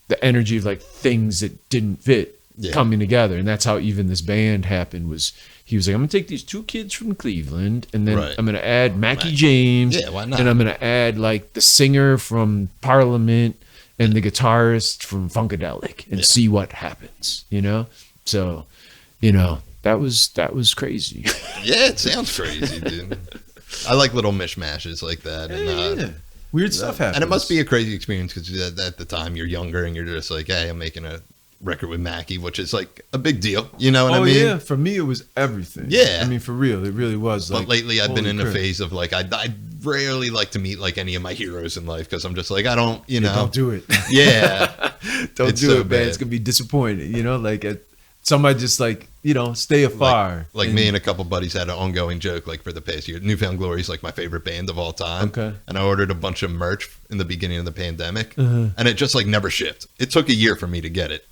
the energy of like things that didn't fit coming together, and that's how even this band happened. Was he was like, I'm gonna take these two kids from Cleveland, and then Right. I'm gonna add Mackie James, Yeah, why not? and I'm gonna add like the singer from Parliament and the guitarist from Funkadelic, and see what happens, you know. So, you know, that was crazy. Yeah, it sounds crazy, dude. I like little mishmashes like that. And, Weird stuff happens. and it must be a crazy experience because at the time you're younger and you're just like, hey, I'm making a record with Mackie, which is like a big deal. You know what I mean? Yeah, for me it was everything. Yeah. I mean, for real, it really was. But Like, lately I've been holy in a crap. phase of like, I rarely like to meet like any of my heroes in life because I'm just like, I don't, you know. Don't do it. Yeah. Don't It's do so it, man. bad. It's gonna be disappointing. You know, like somebody just like, you know, stay afar. Like me and a couple buddies had an ongoing joke like for the past year. Newfound Glory is like my favorite band of all time. Okay. And I ordered a bunch of merch in the beginning of the pandemic, Uh-huh. and it just like never shipped. It took a year for me to get it.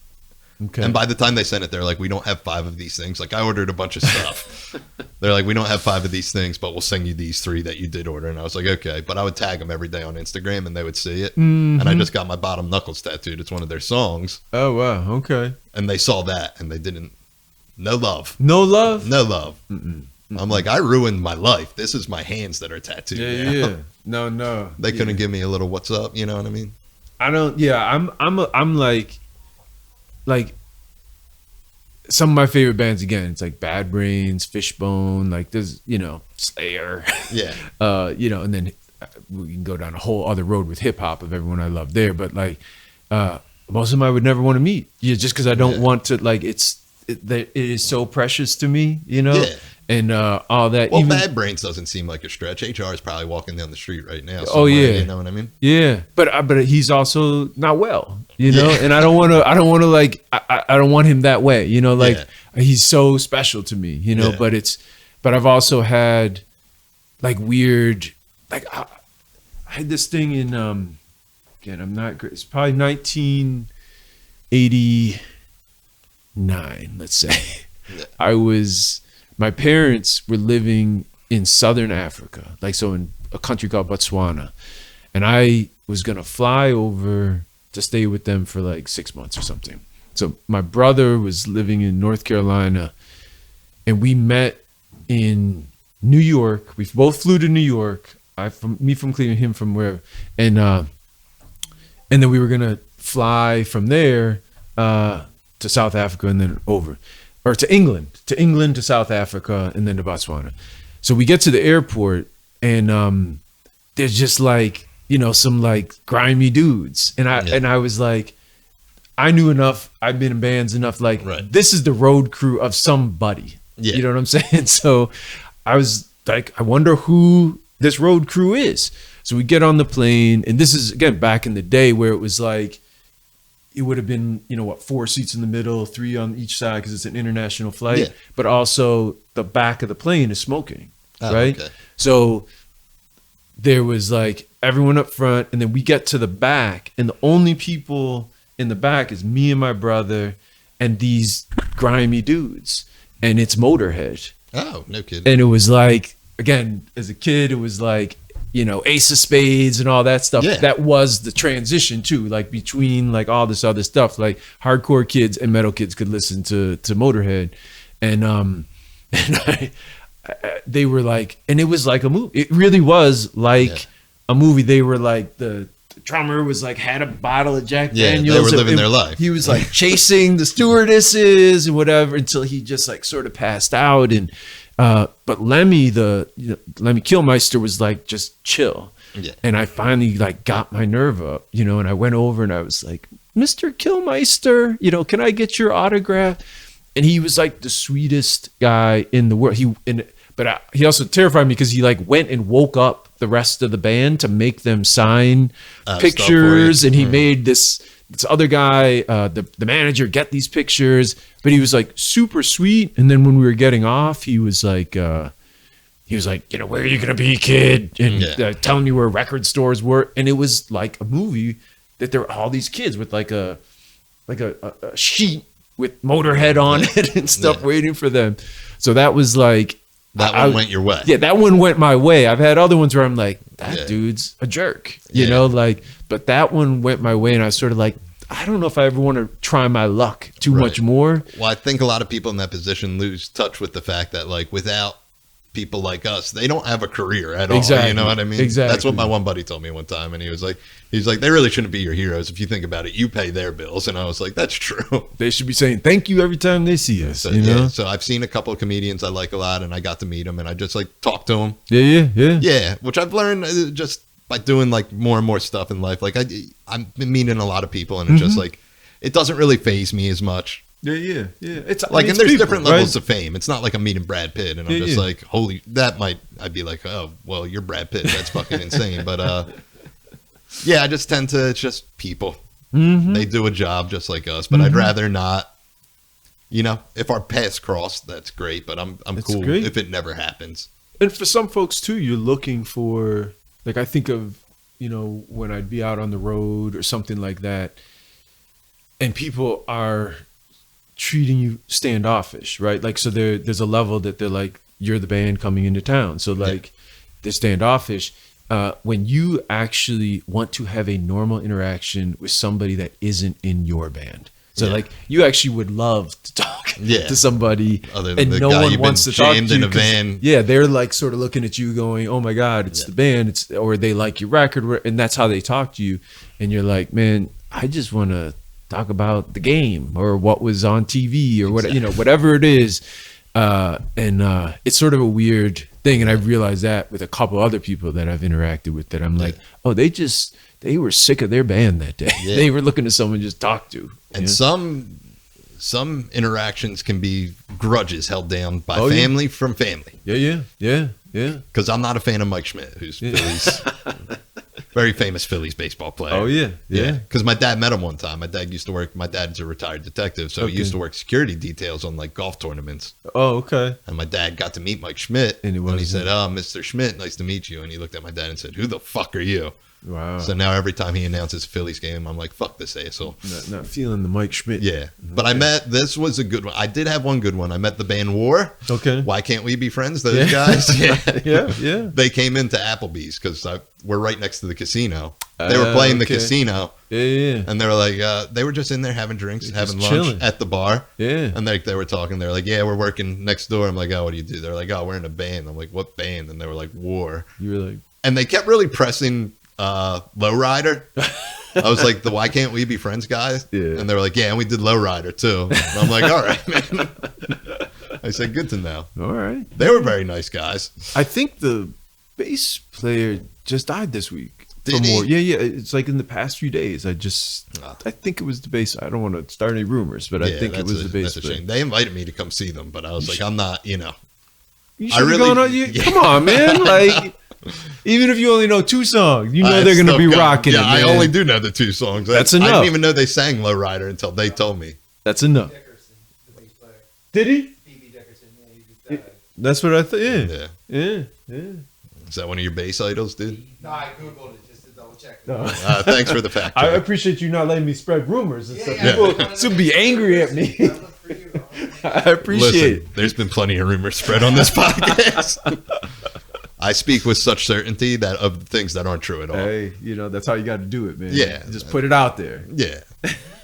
Okay. And by the time they sent it, they're like, we don't have 5 of these things. Like I ordered a bunch of stuff. They're like, we don't have 5 of these things, but we'll send you these 3 that you did order. And I was like, okay. But I would tag them every day on Instagram and they would see it. And I just got my bottom knuckles tattooed. It's one of their songs. Oh wow. Okay. And they saw that and they didn't. No love. No love. No love. I'm like, I ruined my life. This is my hands that are tattooed. now. Yeah. No. They couldn't give me a little what's up, you know what I mean? I don't. Yeah. I'm like some of my favorite bands again. It's like Bad Brains, Fishbone. Like there's, you know, Slayer. Yeah. You know, and then we can go down a whole other road with hip hop of everyone I love there. But like, most of them I would never want to meet. Yeah, just because I don't want to. Like, it is so precious to me, you know. Yeah. And all that. Well, even, Bad Brains doesn't seem like a stretch. HR is probably walking down the street right now. Oh, somewhere, yeah. You know what I mean? Yeah, but he's also not well, you know, and I don't want to like I don't want him that way, you know, like he's so special to me, you know. Yeah. But I've also had like weird, like I had this thing in again, I'm not great. It's probably 1989, let's say. My parents were living in southern Africa, like so in a country called Botswana. And I was going to fly over to stay with them for like 6 months or something. So my brother was living in North Carolina and we met in New York. We both flew to New York. Me from Cleveland, him from wherever. And then we were going to fly from there to South Africa and then over. Or to England, to South Africa, and then to Botswana. So we get to the airport, and there's just like, you know, some like grimy dudes, and I was like, I knew enough. I've been in bands enough. Like, this is the road crew of somebody. Yeah. You know what I'm saying? So I was like, I wonder who this road crew is. So we get on the plane, and this is again back in the day where it was like, it would have been, you know what, 4 seats in the middle, 3 on each side because it's an international flight. Yeah. But also the back of the plane is smoking, right? Okay. So there was like everyone up front, and then we get to the back, and the only people in the back is me and my brother and these grimy dudes, and it's Motorhead. Oh, no kidding. And it was like, again, as a kid, it was like, Ace of Spades and all that stuff. Yeah. That was the transition too, like between like all this other stuff, like hardcore kids and metal kids could listen to Motorhead, and they were like, and it was like a movie. It really was like a movie. They were like the drummer was like had a bottle of Jack Daniels. They were living and their life. He was like chasing the stewardesses and whatever until he just like sort of passed out. And but Lemmy, Lemmy Kilmister was like just chill. Yeah. And I finally like got my nerve up, and I went over and I was like, Mr. Kilmister, can I get your autograph? And he was like the sweetest guy in the world. But he also terrified me because he like went and woke up the rest of the band to make them sign pictures, and he made this other guy, the manager, get these pictures. But he was like super sweet. And then when we were getting off, he was like, where are you gonna be, kid? And telling me where record stores were. And it was like a movie that there were all these kids with like a sheet with Motorhead on it and stuff waiting for them. So that was like. That one went your way. Yeah, that one went my way. I've had other ones where I'm like, that dude's a jerk, but that one went my way, and I was sort of like, I don't know if I ever want to try my luck too much more. Well, I think a lot of people in that position lose touch with the fact that, like, without people like us, they don't have a career at all. Exactly. You know what I mean? Exactly. That's what my one buddy told me one time, and he was like, they really shouldn't be your heroes. If you think about it, you pay their bills. And I was like, that's true. They should be saying thank you every time they see us. So, so I've seen a couple of comedians I like a lot, and I got to meet them, and I just like talk to them. Yeah. Which I've learned just by doing like more and more stuff in life. Like I've been meeting a lot of people, and it's just like it doesn't really faze me as much. Yeah. It's like, and there's people, different levels of fame. It's not like I'm meeting Brad Pitt, and I'm just like, holy, I'd be like, oh, well, you're Brad Pitt. That's fucking insane. But I just tend to, it's just people. They do a job just like us, but I'd rather not. If our paths cross, that's great. But I'm cool if it never happens. And for some folks too, you're looking for, like, I think of, when I'd be out on the road or something like that, and people are treating you standoffish, right? Like, so there's a level that they're like, you're the band coming into town, so like they're standoffish. When you actually want to have a normal interaction with somebody that isn't in your band, so like you actually would love to talk to somebody, other than and the no guy one you've wants been to talk to jammed you in a 'cause, van. they're like sort of looking at you going, oh my god, it's the band, or they like your record, and that's how they talk to you, and you're like, man, I just want to talk about the game or what was on TV or what, whatever it is. And it's sort of a weird thing. And I've realized that with a couple other people that I've interacted with, that I'm like, oh, they were sick of their band that day. Yeah. They were looking to someone to just talk to. And some interactions can be grudges held down by family from family. Yeah. Because I'm not a fan of Mike Schmidt, who's Phillies, very famous Phillies baseball player. Oh, yeah. Because my dad met him one time. My dad's a retired detective, so he used to work security details on like golf tournaments. Oh, okay. And my dad got to meet Mike Schmidt, and he said, "Oh, Mr. Schmidt, nice to meet you." And he looked at my dad and said, "Who the fuck are you?" Wow. So now every time he announces a Phillies game, I'm like, fuck this asshole. Not feeling the Mike Schmidt. Yeah. But this was a good one. I did have one good one. I met the band War. Okay. Why Can't We Be Friends? Those guys. Yeah. They came into Applebee's because we're right next to the casino. They were playing the casino. Yeah. And they were like, they were just in there having drinks, having lunch chilling at the bar. Yeah. And they were talking. They're like, yeah, we're working next door. I'm like, oh, what do you do? They're like, oh, we're in a band. I'm like, what band? And they were like, War. You were like, and they kept really pressing Lowrider. I was like, the Why Can't We Be Friends guys? Yeah. And they were like, yeah, and we did Lowrider too. And I'm like, all right, man. I said, good to know. all right. They were very nice guys. I think the bass player just died this week. Did he? Yeah. It's like in the past few days. I think it was the bass. I don't want to start any rumors, but I think it was the bass That's a player. shame. They invited me to come see them, but I was like, I'm not, You I should really- have gone on. Come on, man. Like, even if you only know 2 songs, they're going to be rocking it. Yeah, I man. only do know the 2 songs. That's I enough. didn't even know they sang Lowrider until they told me. That's enough. Dickerson, the bass player. Did he? Phoebe Dickerson, yeah, he just died. That's what I thought. Yeah. Yeah. Yeah. Is that one of your bass idols, dude? No, I googled it just to double check. No. Thanks for the fact I check. appreciate you not letting me spread rumors and stuff. yeah. People should be angry at me. I look for you. I appreciate Listen, there's been plenty of rumors spread on this podcast. I speak with such certainty that of things that aren't true at all. Hey, you know, that's how you got to do it, man. Yeah. Just put it out there. Yeah.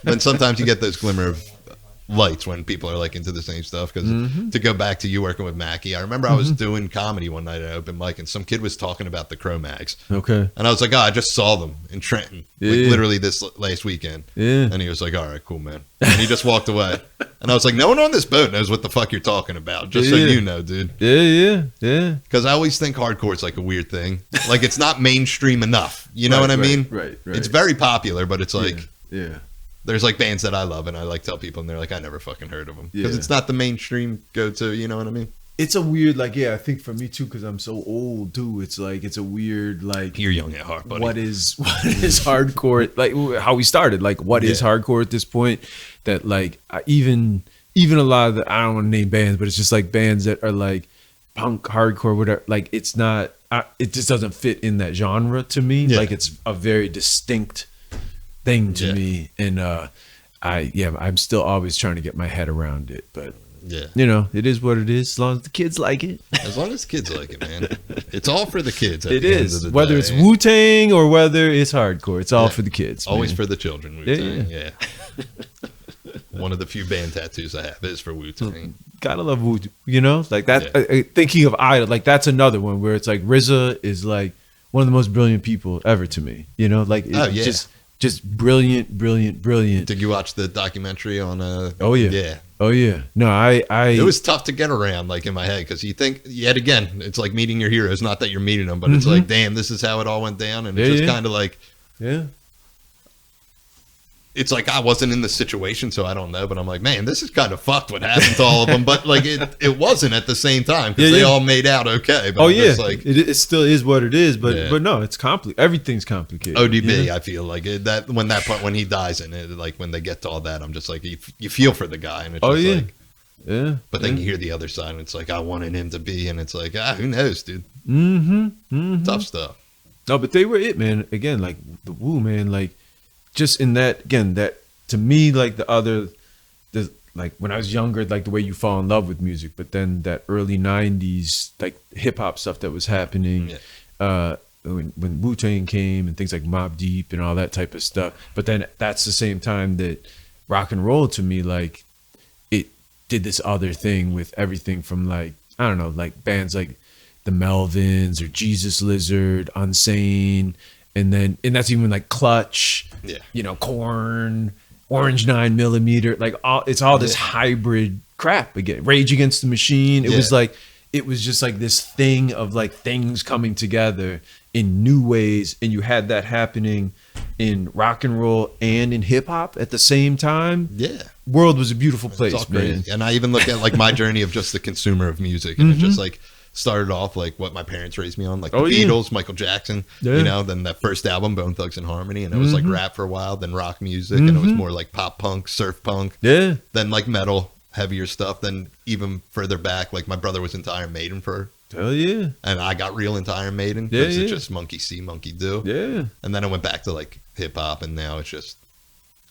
And sometimes you get those glimmer of lights when people are like into the same stuff. Because to go back to you working with Mackie, I remember I was doing comedy one night at open mic and some kid was talking about the Cro-Mags. Okay. And I was like, oh, I just saw them in Trenton, Yeah. like literally this last weekend. Yeah. And he was like, all right, cool, man. And he just walked away. And I was like, no one on this boat knows what the fuck you're talking about. Just so Yeah. you know, dude. Yeah. Because I always think hardcore is like a weird thing. Like it's not mainstream enough. You know what I mean? Right. It's very popular, but it's like Yeah. there's like bands that I love and I like tell people and they're like, I never fucking heard of them. Because Yeah. it's not the mainstream go-to. You know what I mean? It's a weird, like, I think for me too, because I'm so old too. It's like it's a weird, like, You're young at heart, buddy. what is hardcore? Like how we started. Like, what is Yeah. hardcore at this point? That like even a lot of the, I don't want to name bands, but it's just like bands that are like punk, hardcore, whatever. Like it's not. It just doesn't fit in that genre to me. Yeah. Like it's a very distinct thing to Yeah. me, and I'm still always trying to get my head around it, but. Yeah. You know, it is what it is. As long as the kids like it, As long as kids like it, man. It's all for the kids. At it the is. End of the Whether day. it's Wu Tang or whether it's hardcore, it's all Yeah. for the kids. Always man. for the children, Wu-Tang. Yeah. One of the few band tattoos I have is for Wu-Tang. Gotta love Wu. You know, like that. Yeah. Thinking of Idol, like that's another one where it's like RZA is like one of the most brilliant people ever to me. You know, like Oh, yeah. just brilliant. Did you watch the documentary on Oh yeah. Yeah. Oh yeah. No, I. It was tough to get around, like in my head, because you think, yet again, it's like meeting your heroes. Not that you're meeting them, but it's like, damn, this is how it all went down, and it's Yeah, just yeah. kind of like, Yeah. it's like I wasn't in the situation, so I don't know. But I'm like, man, this is kind of fucked what happened to all of them. But like, it wasn't at the same time because Yeah, they yeah. all made out okay. But Oh I'm yeah. just like It still is what it is, but Yeah. no, it's complicated. Everything's complicated. ODB, you know? I feel like it, that part when he dies in it, like when they get to all that, I'm just like, you feel for the guy, and it's Oh just yeah. like, Yeah. but then you hear the other side, and it's like, I wanted him to be, and it's like, who knows, dude? Mm-hmm. Tough stuff. No, but they were it, man. Again, like the Wu, man, like just in that, again, that to me, like like when I was younger, like the way you fall in love with music, but then that early 90s, like hip hop stuff that was happening, when Wu-Tang came and things like Mobb Deep and all that type of stuff. But then that's the same time that rock and roll to me, like it did this other thing with everything from like, I don't know, like bands like the Melvins or Jesus Lizard, Unsane, and that's even like Clutch, Yeah. you know, Korn, Orange 9mm, like it's all this hybrid crap again. Rage Against the Machine. It was just like this thing of like things coming together in new ways, and you had that happening in rock and roll and in hip hop at the same time. Yeah. World was a beautiful It's place, all man. crazy. And I even look at like my journey of just the consumer of music, and it just like started off like what my parents raised me on, like the Oh, yeah. Beatles, Michael Jackson, Yeah. you know, then that first album, Bone Thugs and Harmony, and it was like rap for a while, then rock music, and it was more like pop punk, surf punk, Yeah. then like metal, heavier stuff, then even further back, like my brother was into Iron Maiden Hell yeah. and I got real into Iron Maiden because Yeah, it's yeah. just monkey see, monkey do. Yeah. And then I went back to like hip hop, and now it's just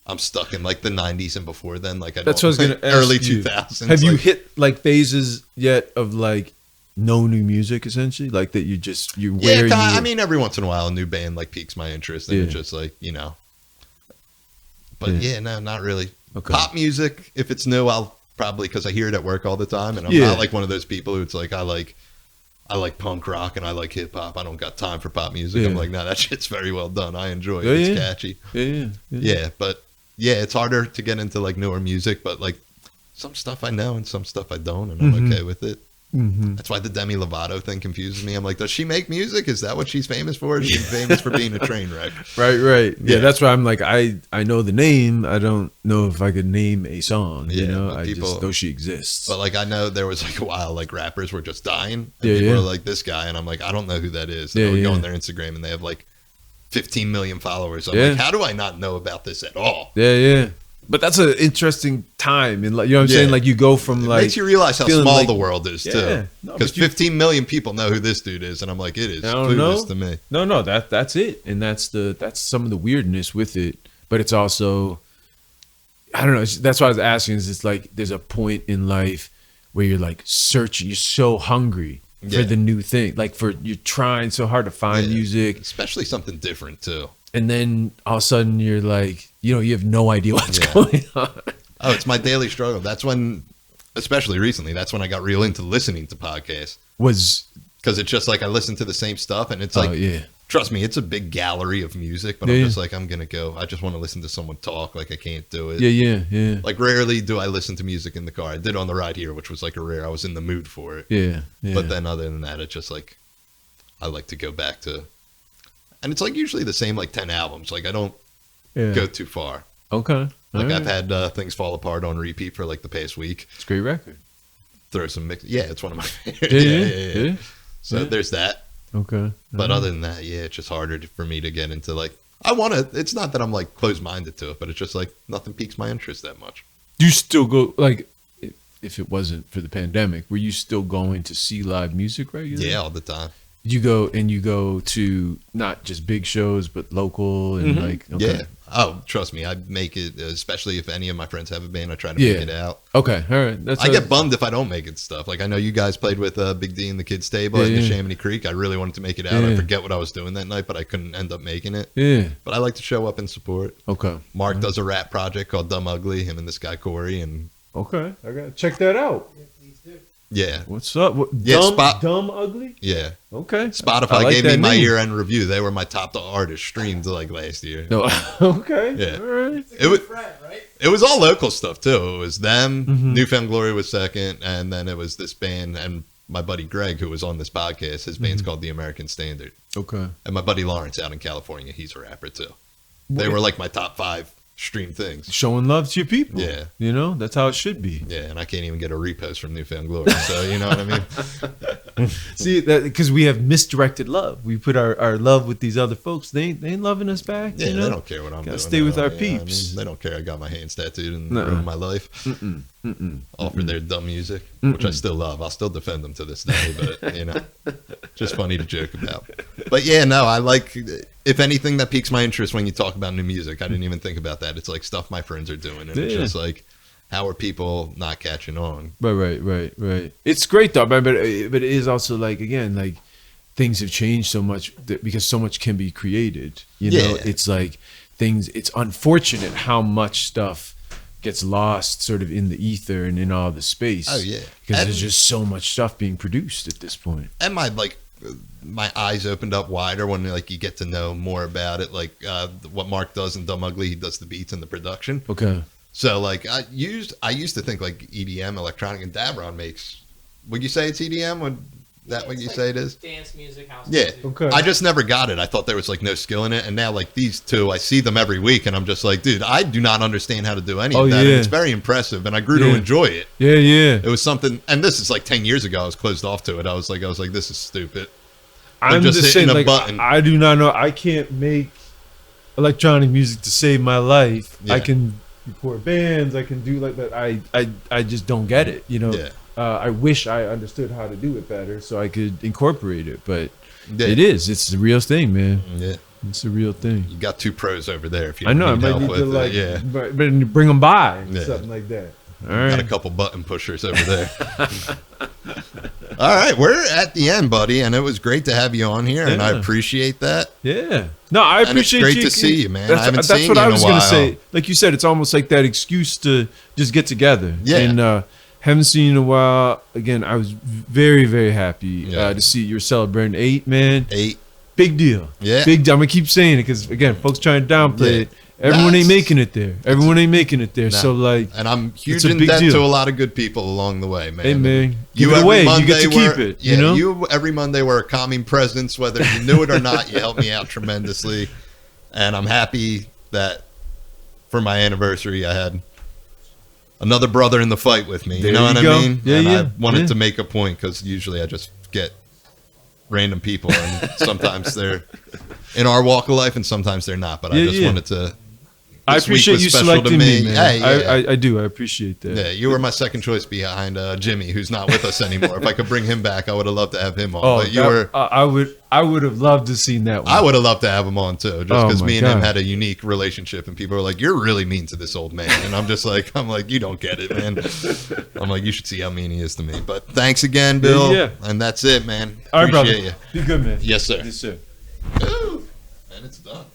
I'm stuck in like the 90s and before then. Like That's what I was gonna ask early you. 2000s. Have you like, hit like phases yet of like no new music essentially? Like that Yeah, where you I mean, every once in a while, a new band like piques my interest, and Yeah. it's just like, you know. But Yeah. yeah, no, not really. Okay. Pop music, if it's new, I'll probably, because I hear it at work all the time, and I'm Yeah. not like one of those people who's like, I like punk rock and I like hip hop. I don't got time for pop music. I'm Yeah. like, no, that shit's very well done. I enjoy it. Yeah, It's yeah. catchy. Yeah. Yeah, but yeah, it's harder to get into like newer music, but like some stuff I know and some stuff I don't, and I'm okay with it. Mm-hmm. That's why the Demi Lovato thing confuses me. I'm like, does she make music? Is that what she's famous for? Is she famous for being a train wreck? Right. Yeah, Yeah. that's why I'm like, I know the name. I don't know if I could name a song. You Yeah, know, but I people- just know she exists. But like, I know there was like a while like rappers were just dying, and Yeah, people yeah. were like, this guy, and I'm like, I don't know who that is. And Yeah, I would go yeah. on their Instagram and they have like 15 million followers. I'm Yeah. like, how do I not know about this at all? Yeah. But that's an interesting time, and like, you know what I'm Yeah. saying? Like you go from It like makes you realize how feeling small like- the world is Yeah. too. No, Because but you- 15 million people know who this dude is, and I'm like, it is I don't clueless know. to me. No, that's it, and that's some of the weirdness with it. But it's also, I don't know. That's why I was asking. Is it's like there's a point in life where you're like searching. You're so hungry for the new thing. Like you're trying so hard to find music, especially something different too. and then all of a sudden you're like, you have no idea what's going on. Oh, it's my daily struggle. That's when, especially recently, that's when I got real into listening to podcasts. Because it's just like I listen to the same stuff, and it's like, trust me, it's a big gallery of music, but I'm just like, I just want to listen to someone talk. Like, I can't do it. Yeah. Like, rarely do I listen to music in the car. I did on the ride here, which was like a rare. I was in the mood for it. Yeah. But then other than that, it's just like, I like to go back to, and it's like usually the same like 10 albums. Like, I don't go too far. Okay. Like, All I've right. had Things Fall Apart on repeat for like the past week. It's a great record. Throw some mix. Yeah, it's one of my favorites. Yeah. So there's that. Okay. But other than that, it's just harder for me to get into like, it's not that I'm like closed-minded to it, but it's just like nothing piques my interest that much. Do you still go, like, if it wasn't for the pandemic, were you still going to see live music regularly? Yeah, all the time. You go to not just big shows, but local and like, okay. Yeah. Oh, trust me, I make it, especially if any of my friends have a band, I try to make it out. Okay. All right. I get bummed if I don't make it stuff. Like, I know you guys played with Big D and the Kids Table at the Chamonix Creek. I really wanted to make it out. I forget what I was doing that night, but I couldn't end up making it. Yeah. But I like to show up and support. Okay. Mark does a rap project called Dumb Ugly, him and this guy Corey, and Okay. I gotta check that out. yeah. What's up? Dumb Ugly? Yeah. Okay. Spotify I like gave me that my name. year-end review. They were my top artist streamed like last year. No. Okay. Yeah. All right. It was all local stuff too. It was them. Mm-hmm. Newfound Glory was second, and then it was this band and my buddy Greg, who was on this podcast. His band's called The American Standard, Okay. and my buddy Lawrence out in California. He's a rapper too. They were like my top 5 stream things. Showing love to your people. Yeah. That's how it should be. Yeah, and I can't even get a repost from Newfound Glory. So you know what I mean? See that because we have misdirected love. We put our love with these other folks. They ain't loving us back. Yeah, they don't care what I'm doing. Gotta stay with at our all, you know what I peeps. mean? They don't care. I got my hands tattooed and Nuh-uh. ruined my life. All for their dumb music, which I still love. I'll still defend them to this day, but just funny to joke about. But yeah, no, I like, if anything that piques my interest when you talk about new music, I didn't even think about that. It's like stuff my friends are doing, and it's just like, how are people not catching on? Right. It's great though, but it is also like, again, like things have changed so much because so much can be created. You know, it's like it's unfortunate how much stuff gets lost sort of in the ether and in all the space. Oh yeah, because there's just so much stuff being produced at this point. And my eyes opened up wider when like you get to know more about it. Like what Mark does in Dumb Ugly, he does the beats and the production. Okay. So like I used to think like EDM, electronic, and Dabron makes. Would you say it's EDM? Would that what you say it is? Dance music, house Yeah. music. Okay. I just never got it. I thought there was like no skill in it, and now like these two, I see them every week, and I'm just like, dude, I do not understand how to do any of that. And it's very impressive, and I grew to enjoy it. Yeah. It was something, and this is like 10 years ago. I was closed off to it. I was like, this is stupid. I'm just just hitting saying, a like, button. I do not know. I can't make electronic music to save my life. Yeah. I can record bands. I can do like that. I just don't get it. Yeah. I wish I understood how to do it better so I could incorporate it. But Yeah. it's the real thing, man. Yeah. It's the real thing. You got 2 pros over there. If you I know. I need might help need to with like, it. Yeah. but bring them by, Yeah. something like that. All Got a right. couple button pushers over there. All right, we're at the end, buddy, and it was great to have you on here, and I Yeah. appreciate that. Yeah. No, I And it's appreciate great you. to see you, man. I That's, haven't that's seen what you I in a was gonna while. say. Like you said, it's almost like that excuse to just get together. Yeah. And haven't seen you in a while. Again, I was very, very happy Yeah. to see you're celebrating 8, man. 8. Big deal. Yeah. Big deal. I'm gonna keep saying it because again, folks trying to downplay Yeah. it. Everyone ain't That's- making it there. Everyone ain't making it there. No. So like, And I'm huge It's a in big debt deal. to a lot of good people along the way, man. hey man, You give it every away. You Monday get to keep were- it. Yeah, You know. you every Monday were a calming presence, whether you knew it or not. You helped me out tremendously, and I'm happy that for my anniversary I had another brother in the fight with me. You There know you what go. I mean? Yeah, and yeah, I wanted yeah. to make a point because usually I just get random people, and sometimes they're in our walk of life, and sometimes they're not. But I Yeah, just yeah. wanted to I this week appreciate was you special selecting to me, me. man. Hey, yeah. I do. I appreciate that. Yeah, you were my second choice behind Jimmy, who's not with us anymore. If I could bring him back, I would have loved to have him on. Oh, But you were, I would have loved to seen that one. I would have loved to have him on too, just Oh, because my me and him God. had a unique relationship, and people are like, "You're really mean to this old man," and I'm like, "You don't get it, man." I'm like, "You should see how mean he is to me." But thanks again, Bill. Yeah. And that's it, man. All right, brother. Appreciate you. Be good, man. Yes, sir. Yes, sir. Woo. And it's done.